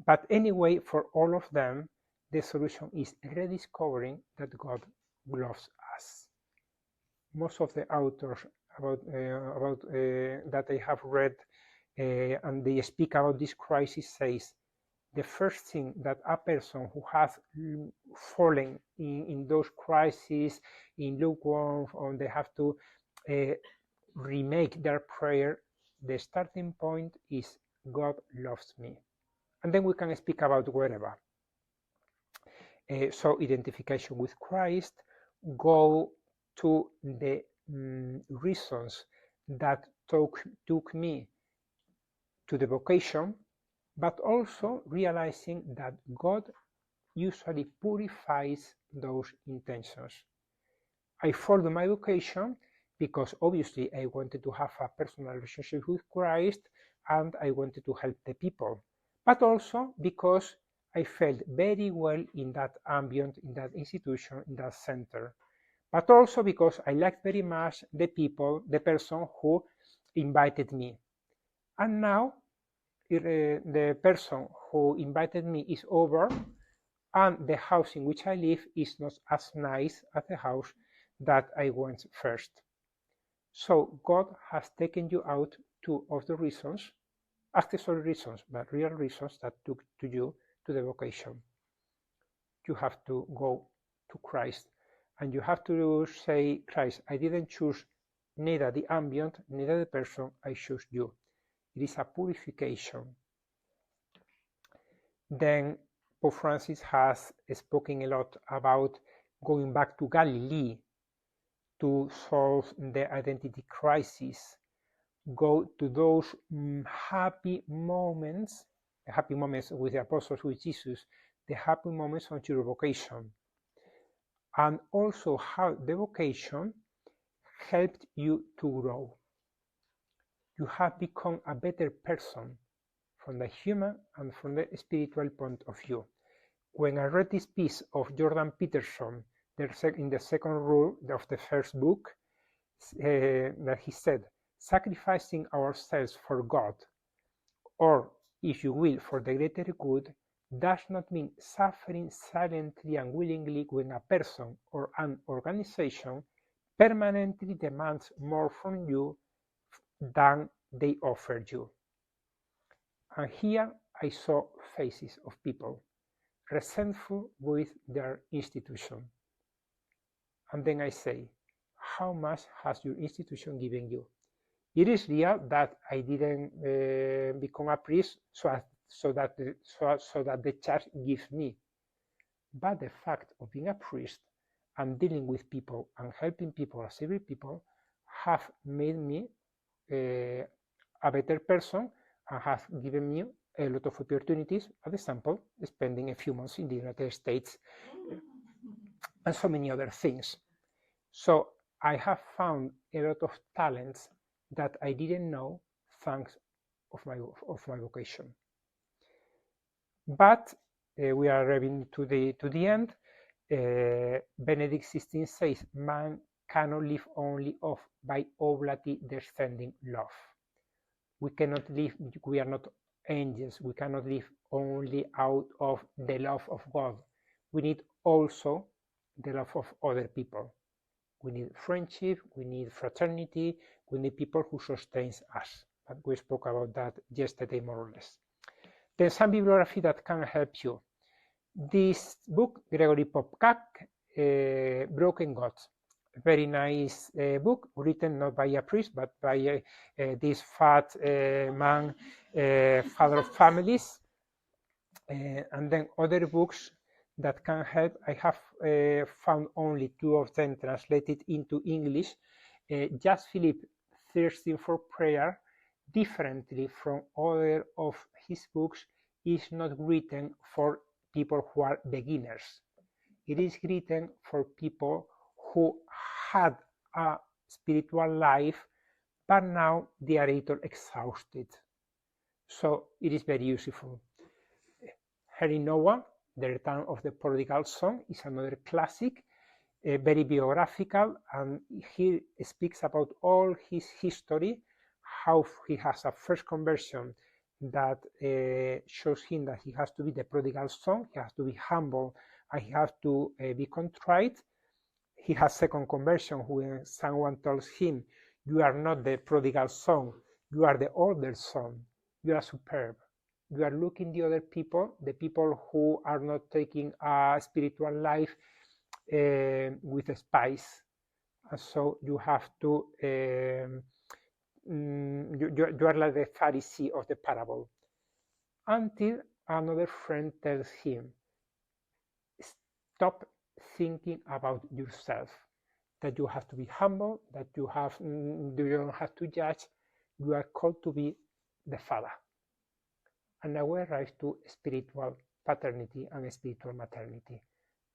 But anyway, for all of them, the solution is rediscovering that God loves us. Most of the authors that I have read and they speak about this crisis says the first thing that a person who has fallen in those crises, in lukewarm, or they have to remake their prayer, the starting point is God loves me. And then we can speak about whatever. So identification with Christ, go to the reasons that took me to the vocation, but also realizing that God usually purifies those intentions. I followed my vocation because obviously I wanted to have a personal relationship with Christ and I wanted to help the people, but also because I felt very well in that ambient, in that institution, in that center, but also because I liked very much the people, the person who invited me. And now the person who invited me is over, and the house in which I live is not as nice as the house that I went first. So God has taken you out two of the reasons, accessory reasons, but real reasons that took you to the vocation. You have to go to Christ, and you have to say, Christ, I didn't choose neither the ambient, neither the person, I choose you. It is a purification. Then Pope Francis has spoken a lot about going back to Galilee to solve the identity crisis. Go to those happy moments with the apostles, with Jesus, the happy moments of your vocation, and also how the vocation helped you to grow. You have become a better person from the human and from the spiritual point of view. When I read this piece of Jordan Peterson in the second rule of the first book, that he said, sacrificing ourselves for God, or if you will, for the greater good, does not mean suffering silently and willingly when a person or an organization permanently demands more from you than they offer you. And here I saw faces of people resentful with their institution. And then I say, how much has your institution given you? It is real that I didn't become a priest so that the church gives me. But the fact of being a priest and dealing with people and helping people, serving people, have made me a better person and has given me a lot of opportunities. For example, spending a few months in the United States and so many other things. So I have found a lot of talents that I didn't know thanks of my vocation. But we are arriving to the end. Benedict XVI says, man cannot live only by oblati descending love. We cannot live, we are not angels, we cannot live only out of the love of God. We need also the love of other people. We need friendship, we need fraternity, we need people who sustain us. But we spoke about that yesterday, more or less. Then some bibliography that can help you. This book, Gregory Popcak, Broken Gods. Very nice book, written not by a priest, but by this fat man, father of families. And then other books that can help. I have found only 2 of them translated into English. Just Philip, Thirsting for Prayer, differently from other of his books, is not written for people who are beginners. It is written for people who had a spiritual life, but now they are a little exhausted. So it is very useful. Harry Noah, The Return of the Prodigal Son, is another classic, very biographical, and he speaks about all his history, how he has a first conversion that shows him that he has to be the prodigal son, he has to be humble, and he has to be contrite. He has second conversion when someone tells him, you are not the prodigal son, you are the older son, you are superb. You are looking the other people, the people who are not taking a spiritual life with a spice. And so you have to, you are like the Pharisee of the parable. Until another friend tells him, stop thinking about yourself, that you have to be humble, that you don't have to judge, you are called to be the father. And now we arrive to spiritual paternity and spiritual maternity.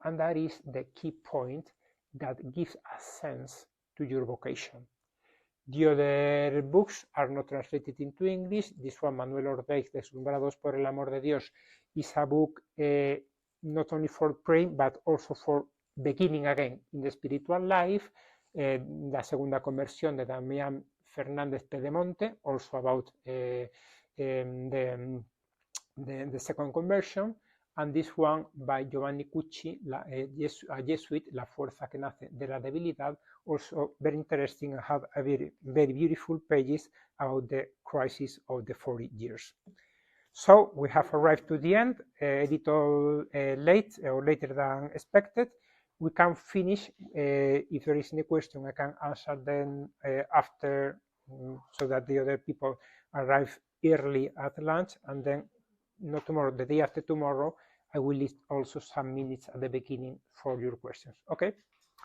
And that is the key point that gives a sense to your vocation. The other books are not translated into English. This one, Manuel Ordeig, Deslumbrados por el Amor de Dios, is a book not only for praying, but also for beginning again in the spiritual life. La Segunda Conversión de Damián Fernández Pedemonte, also about the second conversion, and this one by Giovanni Cucci, a Jesuit, La Fuerza que Nace de la Debilidad, also very interesting and have a very, very beautiful pages about the crisis of the 40 years. So we have arrived to the end, a little late or later than expected. We can finish, if there is any question, I can answer them after, so that the other people arrive early at lunch, and then not tomorrow, the day after tomorrow, I will leave also some minutes at the beginning for your questions. Okay?